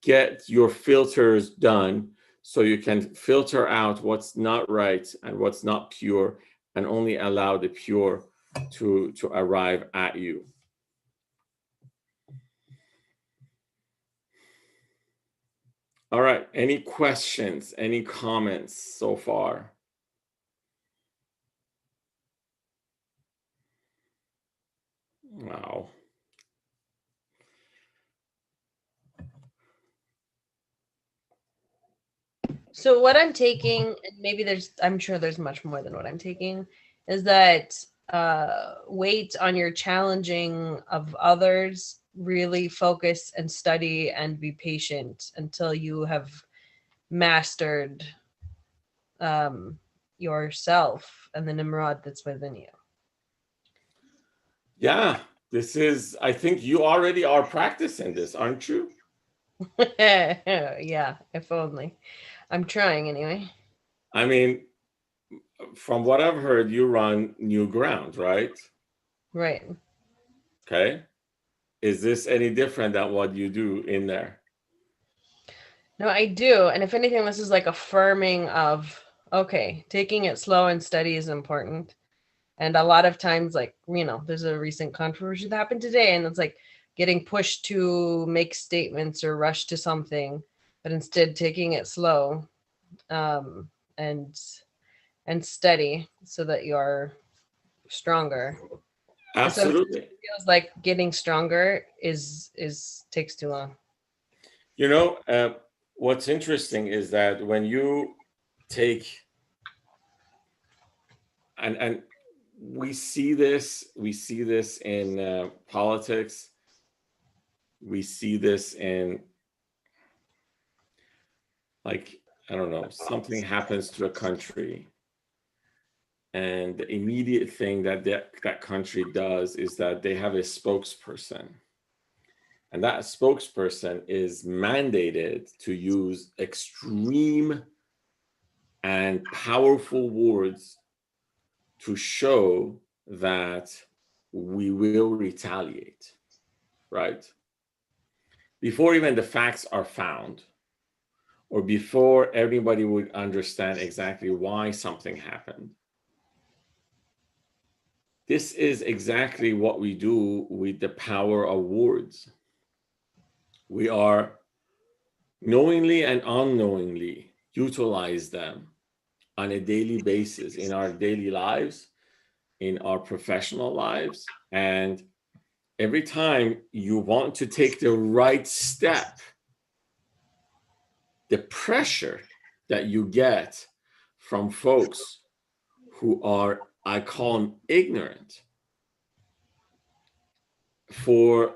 get your filters done so you can filter out what's not right and what's not pure, and only allow the pure to arrive at you. All right, any questions, any comments so far? Wow. So what I'm taking, and maybe I'm sure there's much more than what I'm taking, is that wait on your challenging of others, really focus and study and be patient until you have mastered yourself and the Nimrod that's within you. Yeah, I think you already are practicing this, aren't you? Yeah, if only. I'm trying anyway. I mean, from what I've heard, you run New Ground, right? Right. Okay. Is this any different than what you do in there? No, I do. And if anything, this is like affirming of, okay, taking it slow and steady is important. And a lot of times, like, there's a recent controversy that happened today, and it's like getting pushed to make statements or rush to something, but instead taking it slow and steady so that you're stronger. Absolutely. So it feels like getting stronger is takes too long. What's interesting is that when you take and we see this in politics, we see this in, like, I don't know, something happens to a country, and the immediate thing that country does is that they have a spokesperson, and that spokesperson is mandated to use extreme and powerful words to show that we will retaliate, right? Before even the facts are found, or before everybody would understand exactly why something happened. This is exactly what we do with the power of words. We are knowingly and unknowingly utilize them on a daily basis in our daily lives, in our professional lives. And every time you want to take the right step, the pressure that you get from folks who are, I call them ignorant, for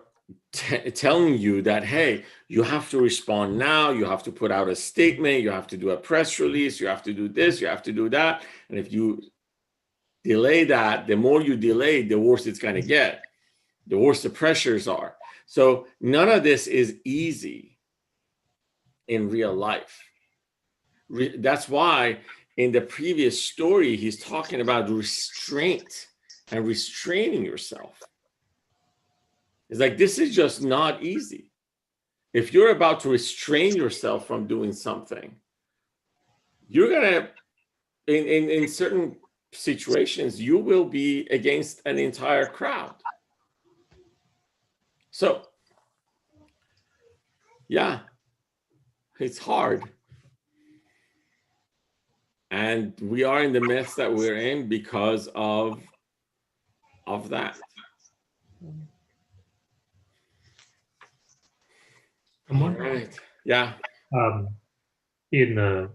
telling you that, hey, you have to respond now, you have to put out a statement, you have to do a press release, you have to do this, you have to do that. And if you delay that, the more you delay, the worse it's going to get, the worse the pressures are. So none of this is easy in real life. That's why in the previous story, he's talking about restraint and restraining yourself. It's like, this is just not easy. If you're about to restrain yourself from doing something, you're going to, in certain situations, you will be against an entire crowd. So, yeah, it's hard. And we are in the mess that we're in because of that. I'm wondering, Right. Yeah. in the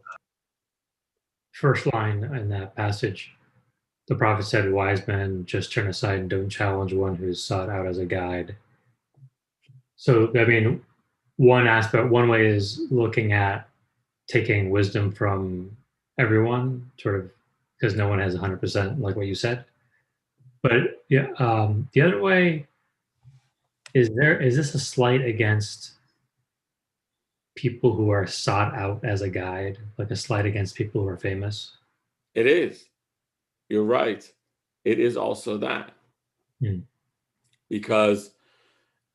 first line in that passage, the prophet said, "Wise men just turn aside and don't challenge one who's sought out as a guide." So, I mean, one aspect, one way is looking at taking wisdom from everyone, sort of, because no one has 100%, like what you said. But yeah, the other way is this a slight against people who are sought out as a guide, like a slight against people who are famous? It is. You're right. It is also that. Because,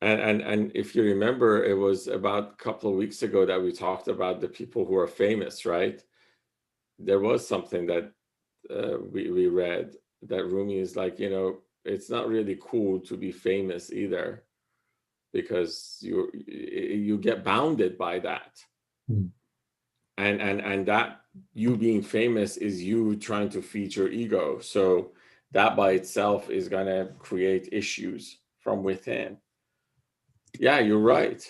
and if you remember, it was about a couple of weeks ago that we talked about the people who are famous, right? There was something that we read that Rumi is like, it's not really cool to be famous either, because you get bounded by that. And that you being famous is you trying to feed your ego. So that by itself is going to create issues from within. Yeah, you're right.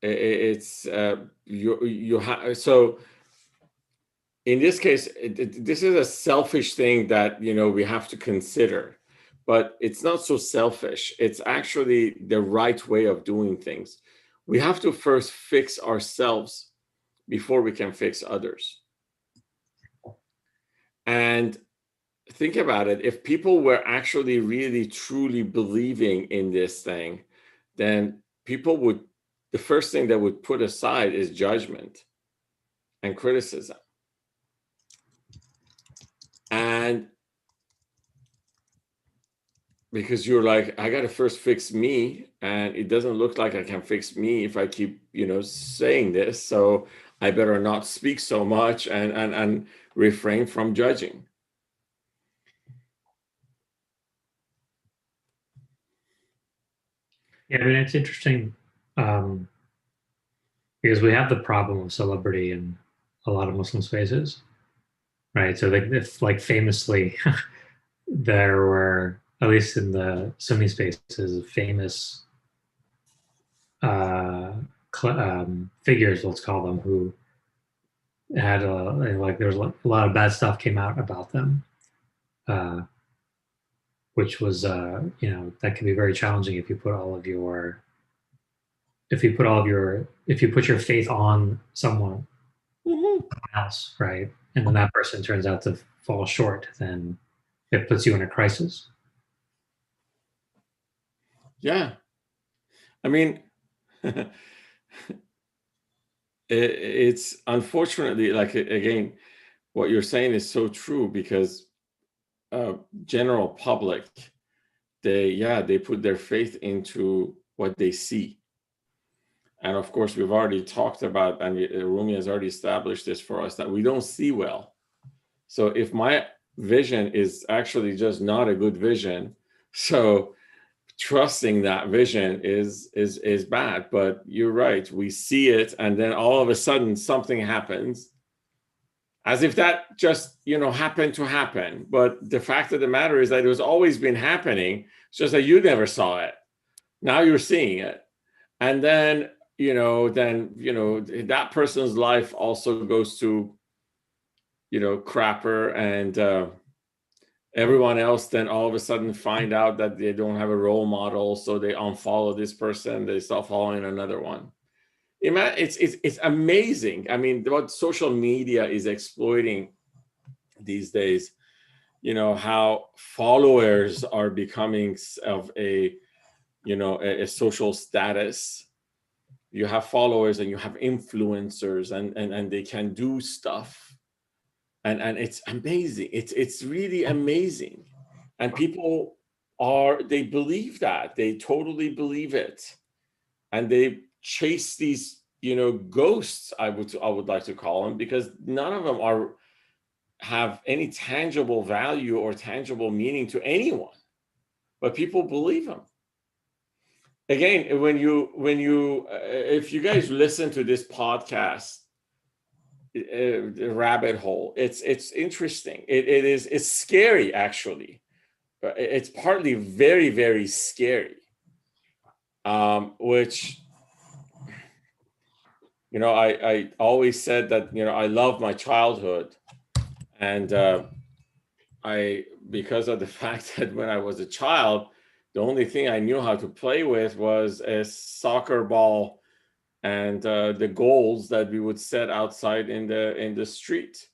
It's you have, so in this case, this is a selfish thing that we have to consider, but it's not so selfish. It's actually the right way of doing things. We have to first fix ourselves before we can fix others. And think about it. If people were actually really, truly believing in this thing, then people would, the first thing that would put aside is judgment and criticism. And because you're like, I got to first fix me, and it doesn't look like I can fix me if I keep, saying this. So I better not speak so much and refrain from judging. Yeah, I mean, it's interesting because we have the problem of celebrity in a lot of Muslim spaces, right? So, like famously, there were, at least in the Sunni spaces, famous figures, let's call them, who had there was a lot of bad stuff came out about them, which was that can be very challenging if you put your faith on someone else, right? And then that person turns out to fall short, then it puts you in a crisis. Yeah. I mean, it's unfortunately, like, again, what you're saying is so true, because general public, they put their faith into what they see. And of course, we've already talked about, and Rumi has already established this for us, that we don't see well. So if my vision is actually just not a good vision, so trusting that vision is bad. But you're right, we see it, and then all of a sudden something happens, as if that just happened to happen. But the fact of the matter is that it was always been happening. It's just that you never saw it. Now you're seeing it, and then that person's life also goes to crapper, and everyone else then all of a sudden find out that they don't have a role model, so they unfollow this person, they start following another one. It's amazing. I mean, what social media is exploiting these days, how followers are becoming of a social status. You have followers and you have influencers, and they can do stuff, and it's amazing. It's really amazing, and people they believe that. They totally believe it, and they chase these ghosts, I would like to call them, because none of them have any tangible value or tangible meaning to anyone, but people believe them. Again, when you if you guys listen to this podcast, rabbit hole, it's interesting. It's scary, actually. It's partly very, very scary, which I always said that I love my childhood, and because of the fact that when I was a child, the only thing I knew how to play with was a soccer ball and the goals that we would set outside in the street,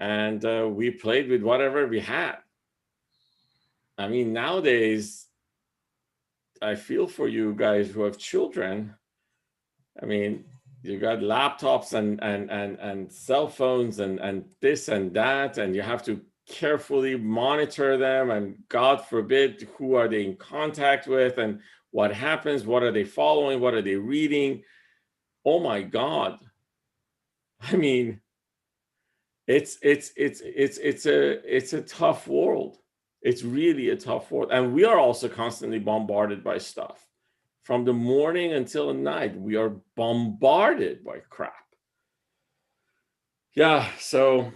and we played with whatever we had. I mean, nowadays, I feel for you guys who have children. I mean, you got laptops and cell phones and this and that, and you have to carefully monitor them, and God forbid, who are they in contact with, and what happens, what are they following, what are they reading? Oh my God. I mean, it's a tough world. It's really a tough world. And we are also constantly bombarded by stuff. From the morning until the night, we are bombarded by crap. Yeah, so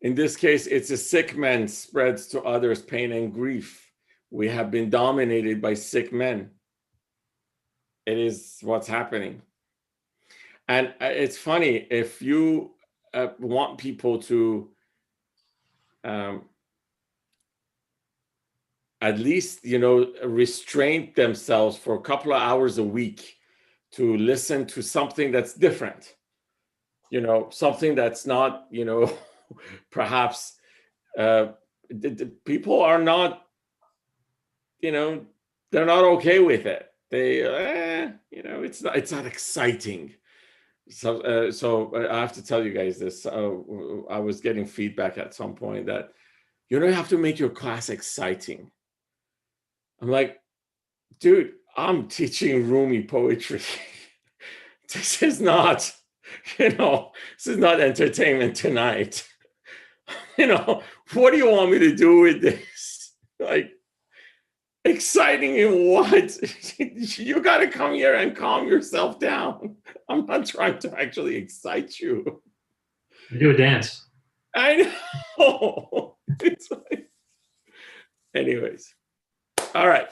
in this case, it's a sick man spreads to others pain and grief. We have been dominated by sick men. It is what's happening. And it's funny, if you want people to at least, restrain themselves for a couple of hours a week to listen to something that's different, something that's not, perhaps people are not, they're not okay with it. They, it's not exciting. So I have to tell you guys this. I was getting feedback at some point that, you have to make your class exciting. I'm like, dude, I'm teaching Rumi poetry. This is not, this is not entertainment tonight. What do you want me to do with this? Like, exciting in what? You got to come here and calm yourself down. I'm not trying to actually excite you. Do a dance. I know. It's like, anyways. All right.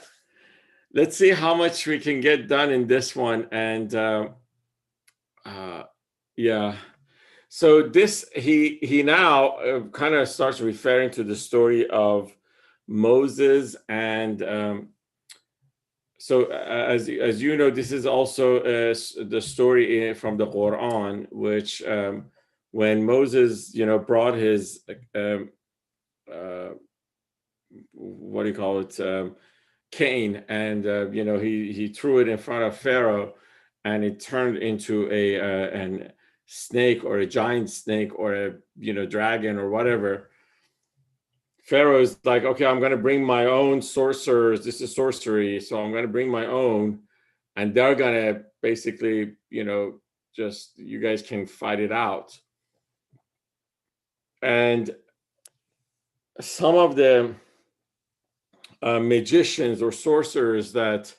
Let's see how much we can get done in this one. And yeah. So this, he now kind of starts referring to the story of Moses, and so as you know, this is also the story from the Quran, which when Moses, brought his what do you call it, cane, and he threw it in front of Pharaoh, and it turned into a snake, or a giant snake, or a dragon, or whatever. Pharaoh's like, okay, I'm going to bring my own sorcerers. This is sorcery, so I'm going to bring my own. and they're gonna basically, just you guys can fight it out. And some of the magicians or sorcerers that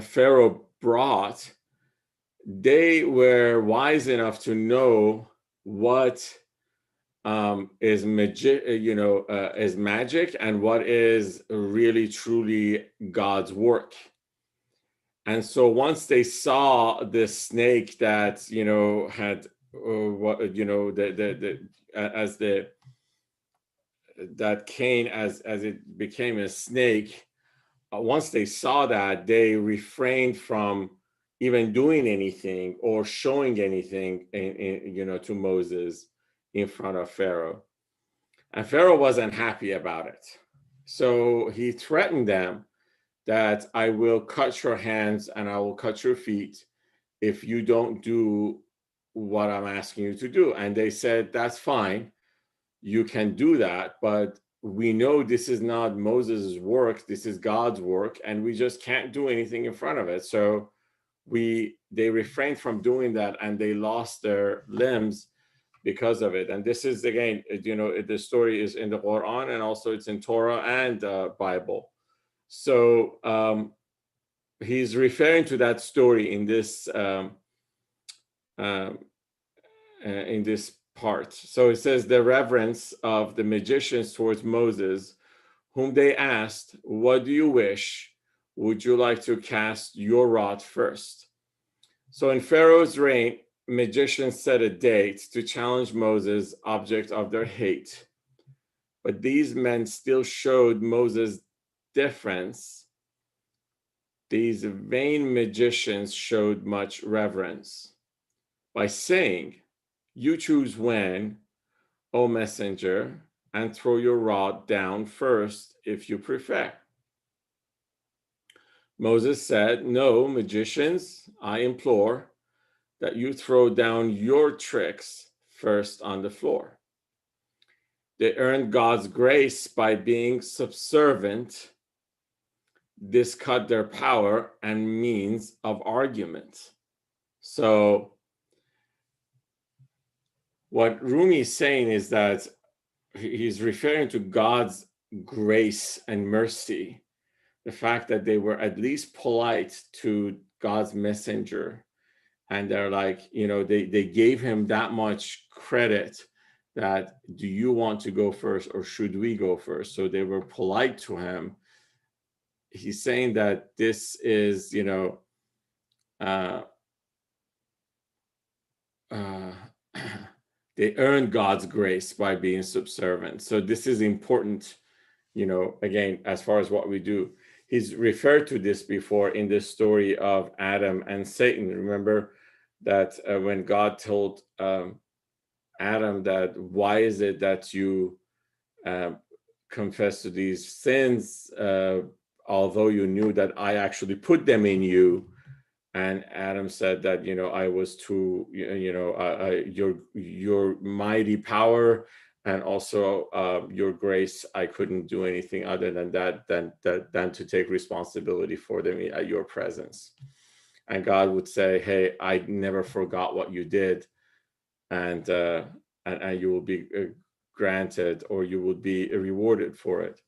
Pharaoh brought, they were wise enough to know what is is magic and what is really truly God's work. And so once they saw this snake that had that Cain as it became a snake, once they saw that, they refrained from even doing anything or showing anything to Moses in front of Pharaoh. And Pharaoh wasn't happy about it. So he threatened them that I will cut your hands and I will cut your feet if you don't do what I'm asking you to do. And they said, that's fine, you can do that, but we know this is not Moses' work, this is God's work, and we just can't do anything in front of it. So they refrained from doing that, and they lost their limbs because of it. And this is, again, the story is in the Quran, and also it's in Torah and Bible. So he's referring to that story in this part. So it says, the reverence of the magicians towards Moses, whom they asked, what do you wish? Would you like to cast your rod first? So in Pharaoh's reign, magicians set a date to challenge Moses, object of their hate. But these men still showed Moses deference. These vain magicians showed much reverence by saying, you choose when, O messenger, and throw your rod down first if you prefer. Moses said, no, magicians, I implore that you throw down your tricks first on the floor. They earned God's grace by being subservient. This cut their power and means of argument. So what Rumi is saying is that he's referring to God's grace and mercy, the fact that they were at least polite to God's messenger. And they're like, they gave him that much credit that, do you want to go first or should we go first? So they were polite to him. He's saying that this is, they earned God's grace by being subservient. So this is important, again, as far as what we do. He's referred to this before in the story of Adam and Satan. Remember that when God told Adam that, why is it that you confess to these sins, although you knew that I actually put them in you? And Adam said that, I was too, your mighty power and also your grace, I couldn't do anything other than that, than to take responsibility for them at your presence. And God would say, hey, I never forgot what you did, and you will be granted, or you will be rewarded for it.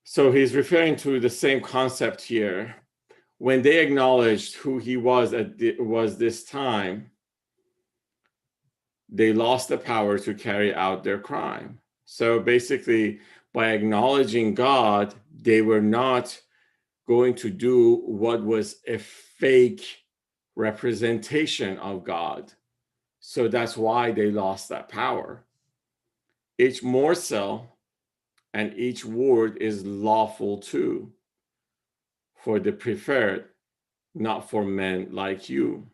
So he's referring to the same concept here. When they acknowledged who he was was this time, they lost the power to carry out their crime. So basically, by acknowledging God, they were not going to do what was a fake representation of God. So that's why they lost that power. Each morsel and each word is lawful too, for the preferred, not for men like you.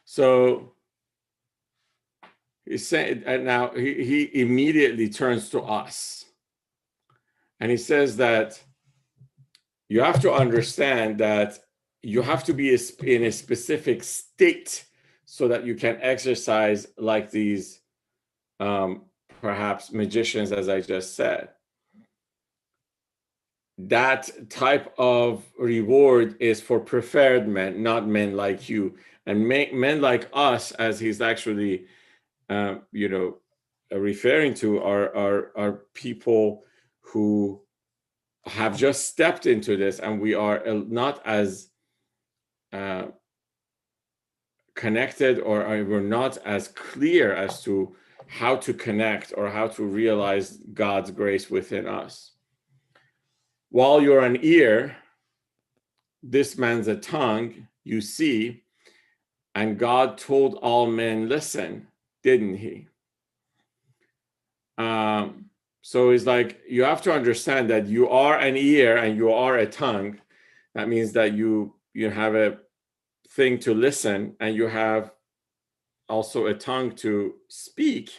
So he's saying, and now he immediately turns to us. And he says that you have to understand that you have to be in a specific state so that you can exercise like these perhaps magicians, as I just said. that type of reward is for preferred men, not men like you. And men like us, as he's actually, referring to, are people who have just stepped into this, and we are not as connected, or we're not as clear as to how to connect or how to realize God's grace within us. While you're an ear, this man's a tongue, you see, and God told all men, listen, didn't he? So it's like, you have to understand that you are an ear and you are a tongue. That means that you have a thing to listen, and you have also a tongue to speak.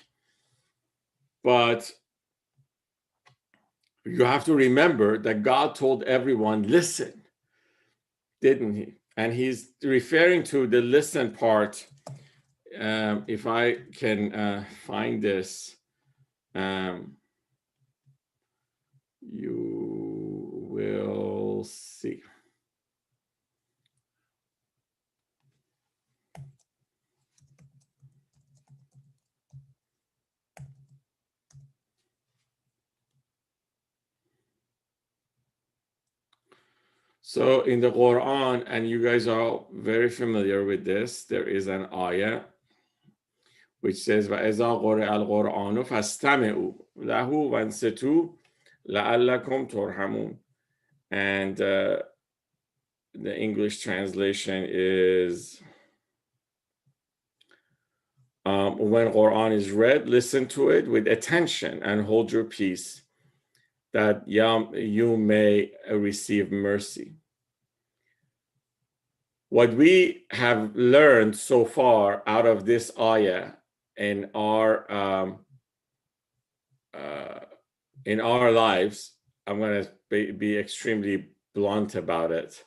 But you have to remember that God told everyone, listen, didn't he? And he's referring to the listen part. If I can find this, you will see. So in the Quran, and you guys are very familiar with this, there is an ayah which says, وَإِذَا قُرِئَ الْقُرْآنُ فَاسْتَمِعُوا لَهُ وَأَنصِتُوا لَعَلَّكُمْ تُرْحَمُونَ. And the English translation is, when Quran is read, listen to it with attention and hold your peace, that you may receive mercy. What we have learned so far out of this ayah in our lives, I'm going to be extremely blunt about it,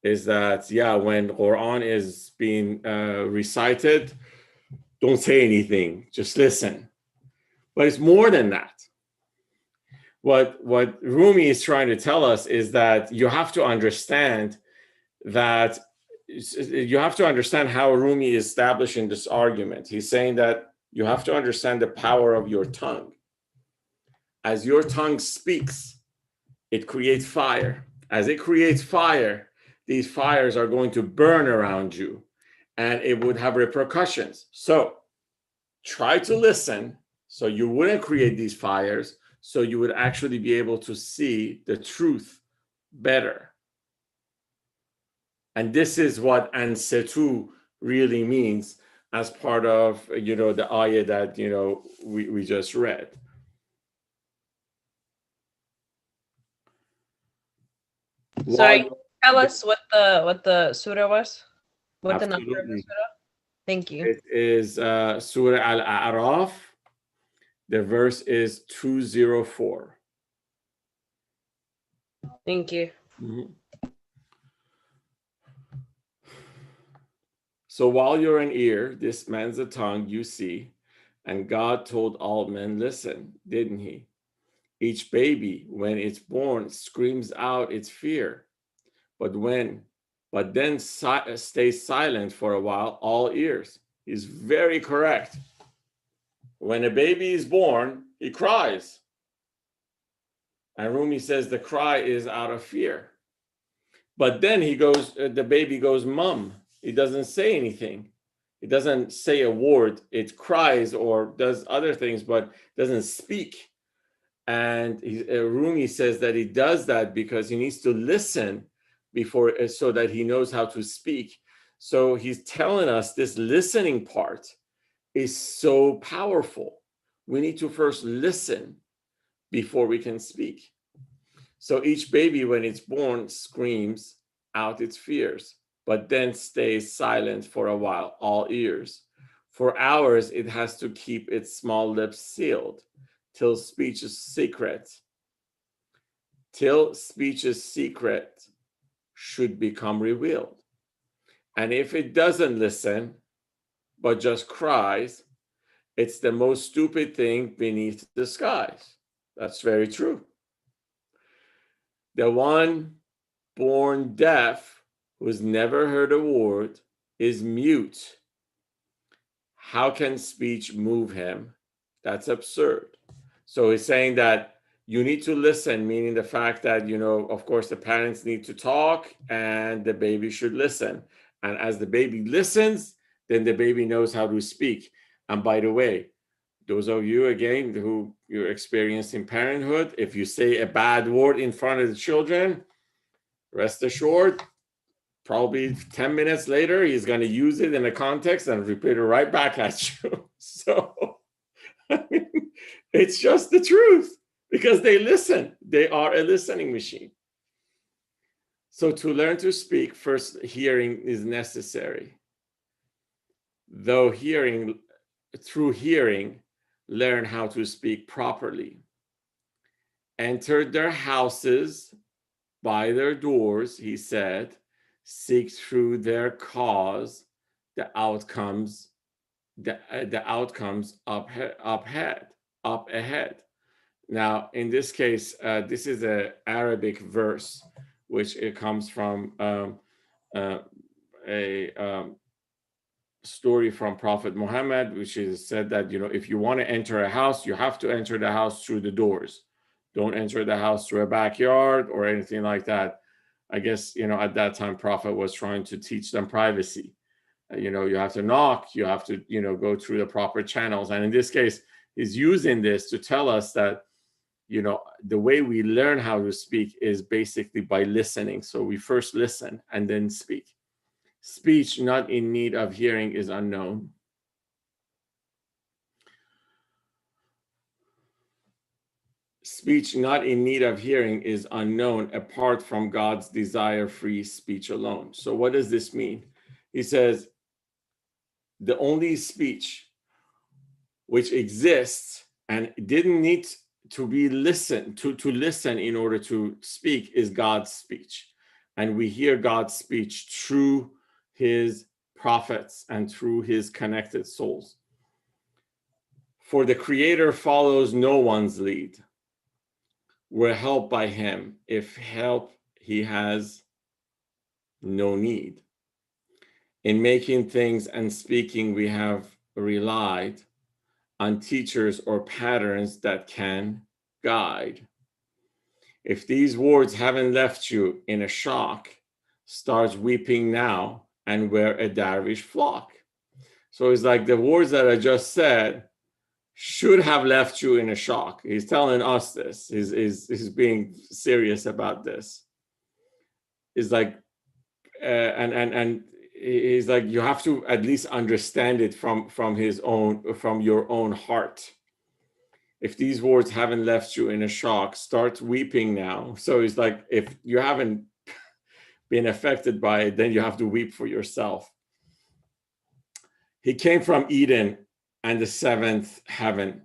is that, when Quran is being recited, don't say anything, just listen. But it's more than that. What Rumi is trying to tell us is that you have to understand that, you have to understand how Rumi is establishing this argument. He's saying that you have to understand the power of your tongue. As your tongue speaks, it creates fire. As it creates fire, these fires are going to burn around you, and it would have repercussions. So try to listen so you wouldn't create these fires, so you would actually be able to see the truth better. And this is what ansetu really means, as part of the ayah that we just read. Sorry, tell us what the surah was? What the number of the Absolutely. surah? Thank you. It is Surah Al-A'raf. The verse is 204. Thank you. Mhm. So while you're an ear, this man's a tongue, you see, and God told all men, listen, didn't he? Each baby, when it's born, screams out its fear, but then stays silent for a while, all ears. He's very correct. When a baby is born, he cries. And Rumi says the cry is out of fear. But then the baby goes mum. It doesn't say anything. It doesn't say a word. It cries or does other things, but doesn't speak. And Rumi says that he does that because he needs to listen so that he knows how to speak. So he's telling us this listening part is so powerful. We need to first listen before we can speak. So each baby, when it's born, screams out its fears, but then stays silent for a while, all ears. For hours, it has to keep its small lips sealed till speech is secret. Till speech's secret should become revealed. And if it doesn't listen, but just cries, it's the most stupid thing beneath the skies. That's very true. The one born deaf, who's never heard a word, is mute. How can speech move him? That's absurd. So he's saying that you need to listen, meaning the fact that, of course, the parents need to talk and the baby should listen. And as the baby listens, then the baby knows how to speak. And by the way, those of you, again, who you're experiencing parenthood, if you say a bad word in front of the children, rest assured, probably 10 minutes later, he's going to use it in a context and repeat it right back at you. So I mean, it's just the truth, because they listen. They are a listening machine. So to learn to speak, first hearing is necessary. Through hearing, learn how to speak properly. Enter their houses by their doors, he said, seek through their cause the outcomes up ahead. Now, in this case, this is an Arabic verse, which it comes from a story from Prophet Muhammad, which is said that, if you want to enter a house, you have to enter the house through the doors. Don't enter the house through a backyard or anything like that. I guess, at that time, Prophet was trying to teach them privacy. You have to knock, you have to, go through the proper channels. And in this case, he's using this to tell us that, the way we learn how to speak is basically by listening. So we first listen and then speak. Speech not in need of hearing is unknown. Speech not in need of hearing is unknown apart from God's desire-free speech alone. So what does this mean? He says, the only speech which exists and didn't need to be listened to listen in order to speak is God's speech. And we hear God's speech through his prophets and through his connected souls. For the Creator follows no one's lead. We're helped by him. If help he has no need. In making things and speaking, we have relied on teachers or patterns that can guide. If these words haven't left you in a shock, start weeping now and wear a dervish flock. So it's like the words that I just said should have left you in a shock. He's telling us this. He's being serious about this. It's like, and he's like, you have to at least understand it from your own heart. If these words haven't left you in a shock, start weeping now. So it's like, if you haven't been affected by it, then you have to weep for yourself. He came from Eden and the seventh heaven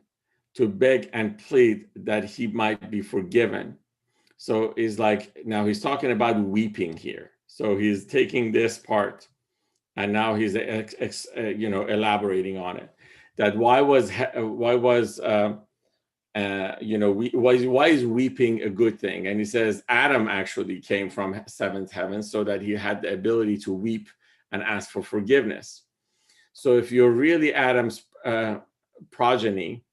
to beg and plead that he might be forgiven. So it's like, now he's talking about weeping here. So he's taking this part and now he's elaborating on it. That why is weeping a good thing? And he says Adam actually came from seventh heaven so that he had the ability to weep and ask for forgiveness. So if you're really Adam's progeny,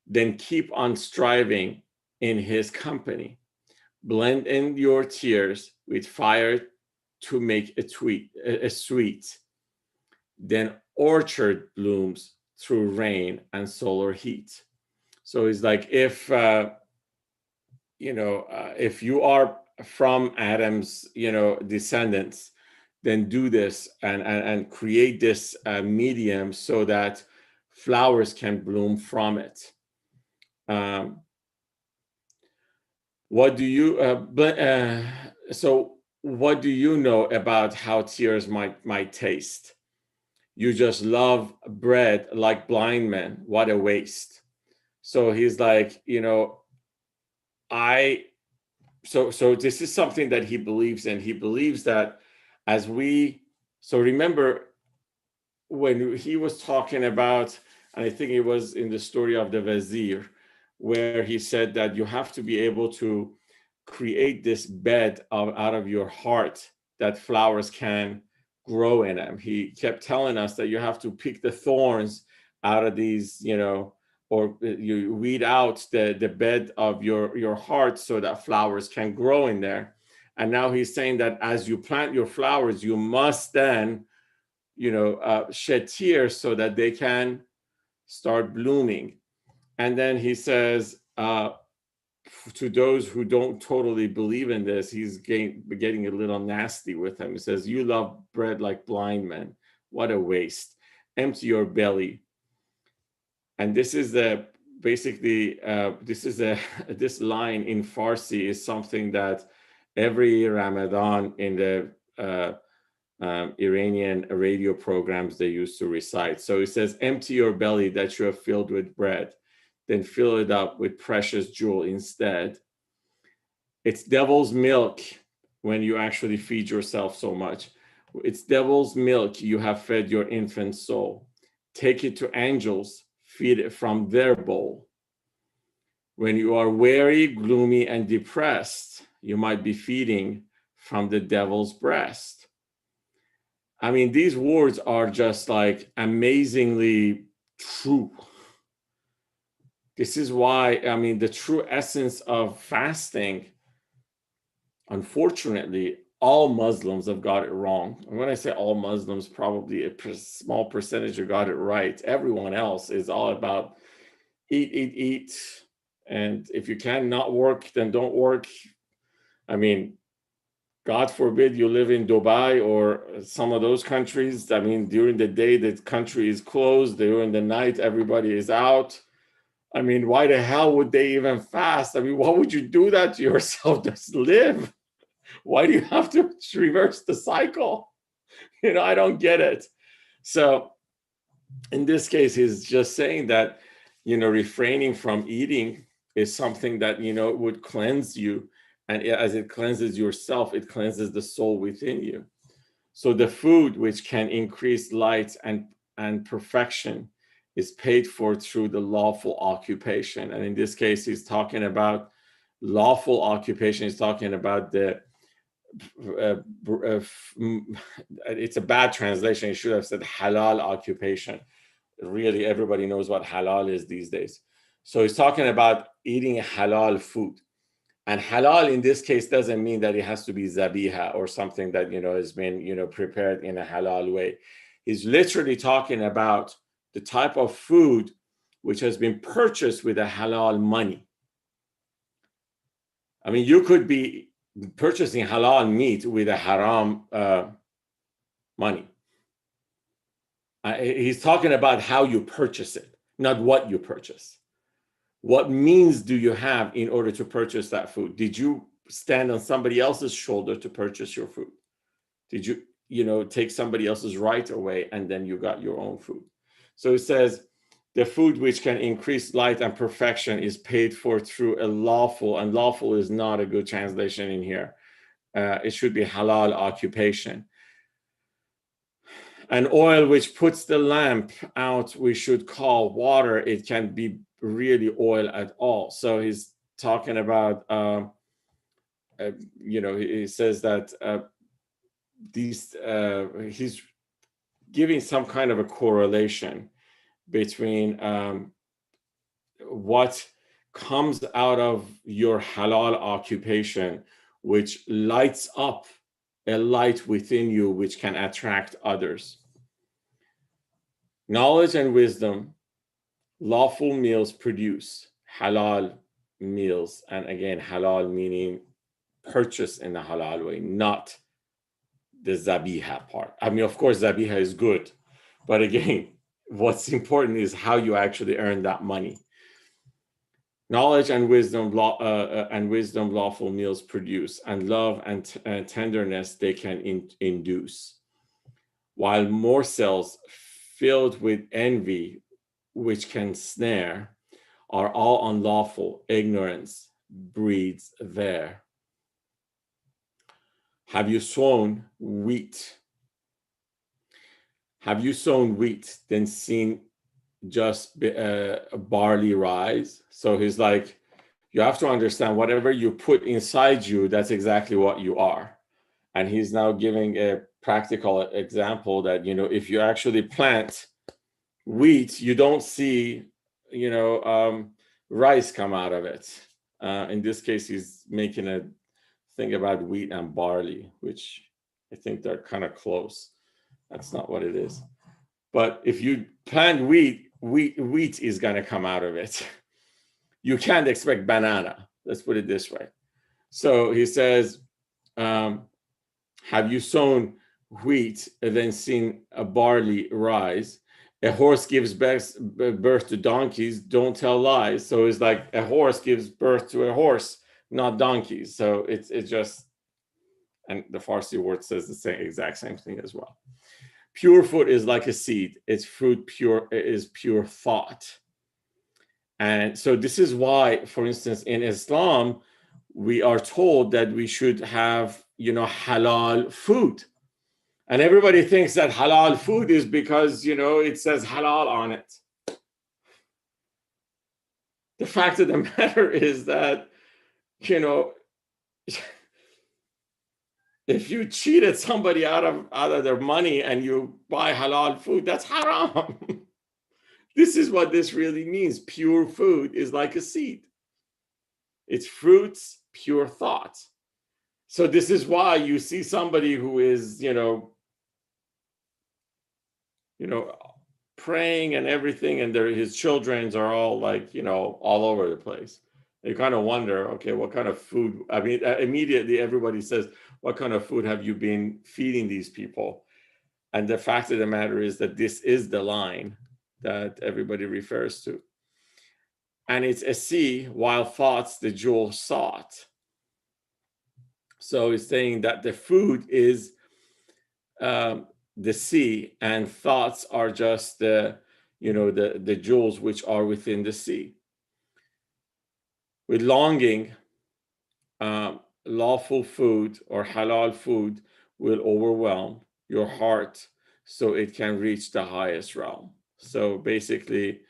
then keep on striving in his company. Blend in your tears with fire to make a sweet. Then orchard blooms through rain and solar heat. So it's like, if you are from Adam's, descendants, then do this and create this medium so that flowers can bloom from it. What do you know about how tears might taste? You just love bread like blind men. What a waste. So he's like, so this is something that he believes in. He believes that remember when he was talking about, and I think it was in the story of the Vizier, where he said that you have to be able to create this bed out of your heart that flowers can grow in them. He kept telling us that you have to pick the thorns out of these, or you weed out the bed of your heart so that flowers can grow in there. And now he's saying that as you plant your flowers, you must then, shed tears so that they can start blooming. And then he says, to those who don't totally believe in this, he's getting a little nasty with them. He says, you love bread like blind men. What a waste. Empty your belly. And this is this line in Farsi is something that every Ramadan in the Iranian radio programs they used to recite. So he says, empty your belly that you are filled with bread, then fill it up with precious jewel instead. It's devil's milk when you actually feed yourself so much. It's devil's milk you have fed your infant soul. Take it to angels, feed it from their bowl. When you are weary, gloomy, and depressed, you might be feeding from the devil's breast. I mean, these words are just like amazingly true. This is why, the true essence of fasting, unfortunately, all Muslims have got it wrong. And when I say all Muslims, probably a small percentage have got it right. Everyone else is all about eat. And if you can not work, then don't work. God forbid you live in Dubai or some of those countries. During the day, the country is closed. During the night, everybody is out. Why the hell would they even fast? Why would you do that to yourself? Just live. Why do you have to reverse the cycle? I don't get it. So in this case, he's just saying that, refraining from eating is something that, would cleanse you. And as it cleanses yourself, it cleanses the soul within you. So the food which can increase light and perfection is paid for through the lawful occupation. And in this case, he's talking about lawful occupation. He's talking about it's a bad translation. He should have said halal occupation. Really, everybody knows what halal is these days. So he's talking about eating halal food. And halal in this case doesn't mean that it has to be zabiha or something that, has been, prepared in a halal way. He's literally talking about the type of food which has been purchased with a halal money. You could be purchasing halal meat with a haram money. He's talking about how you purchase it, not what you purchase. What means do you have in order to purchase that food? Did you stand on somebody else's shoulder to purchase your food? Did you, take somebody else's right away and then you got your own food? So it says, the food which can increase light and perfection is paid for through a lawful, and lawful is not a good translation in here. It should be halal occupation. An oil which puts the lamp out, we should call water. It can be really oil at all. So he's talking about, he says that he's giving some kind of a correlation between what comes out of your halal occupation, which lights up a light within you, which can attract others. Knowledge and wisdom, lawful meals produce halal meals. And again, halal meaning purchased in a halal way, not the zabiha part. Of course, zabiha is good. But again, what's important is how you actually earn that money. Knowledge and wisdom, lawful meals produce, and love and tenderness they can induce. While morsels filled with envy, which can snare, are all unlawful. Ignorance breeds there. Have you sown wheat? Have you sown wheat, then seen just barley rise? So he's like, You have to understand whatever you put inside you, that's exactly what you are. And he's now giving a practical example that, you know, if you actually plant wheat, you don't see, you know, rice come out of it. In this case, he's making a thing about wheat and barley, which I think they're kind of close. That's not what it is. But if you plant wheat is going to come out of it. You can't expect banana. Let's put it this way. So he says, have you sown wheat and then seen a barley rise? A horse gives birth to donkeys. Don't tell lies. So it's like a horse gives birth to a horse, not donkeys. So it's just, and the Farsi word says the exact same thing as well. Pure food is like a seed. Its fruit is pure thought. And so this is why, for instance, in Islam, we are told that we should have, you know, halal food. And everybody thinks that halal food is because, you know, it says halal on it. The fact of the matter is that, you know, if you cheated somebody out of their money and you buy halal food, that's haram. This is what this really means. Pure food is like a seed. It's fruits, pure thought. So this is why you see somebody who is, you know, praying and everything, and his children are all like, you know, all over the place. You kind of wonder, okay, what kind of food? I mean, immediately everybody says, what kind of food have you been feeding these people? And the fact of the matter is that this is the line that everybody refers to. And it's a sea, while thoughts the jewel sought. So it's saying that the food is the sea, and thoughts are just the, you know, the jewels which are within the sea. With longing, lawful food or halal food will overwhelm your heart so it can reach the highest realm. So basically,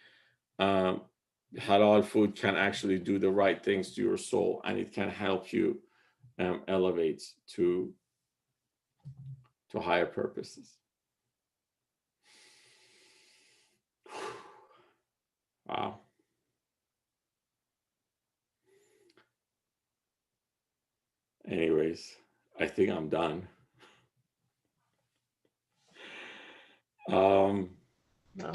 halal food can actually do the right things to your soul, and it can help you elevate to higher purposes. Wow. Anyways, I think I'm done. No.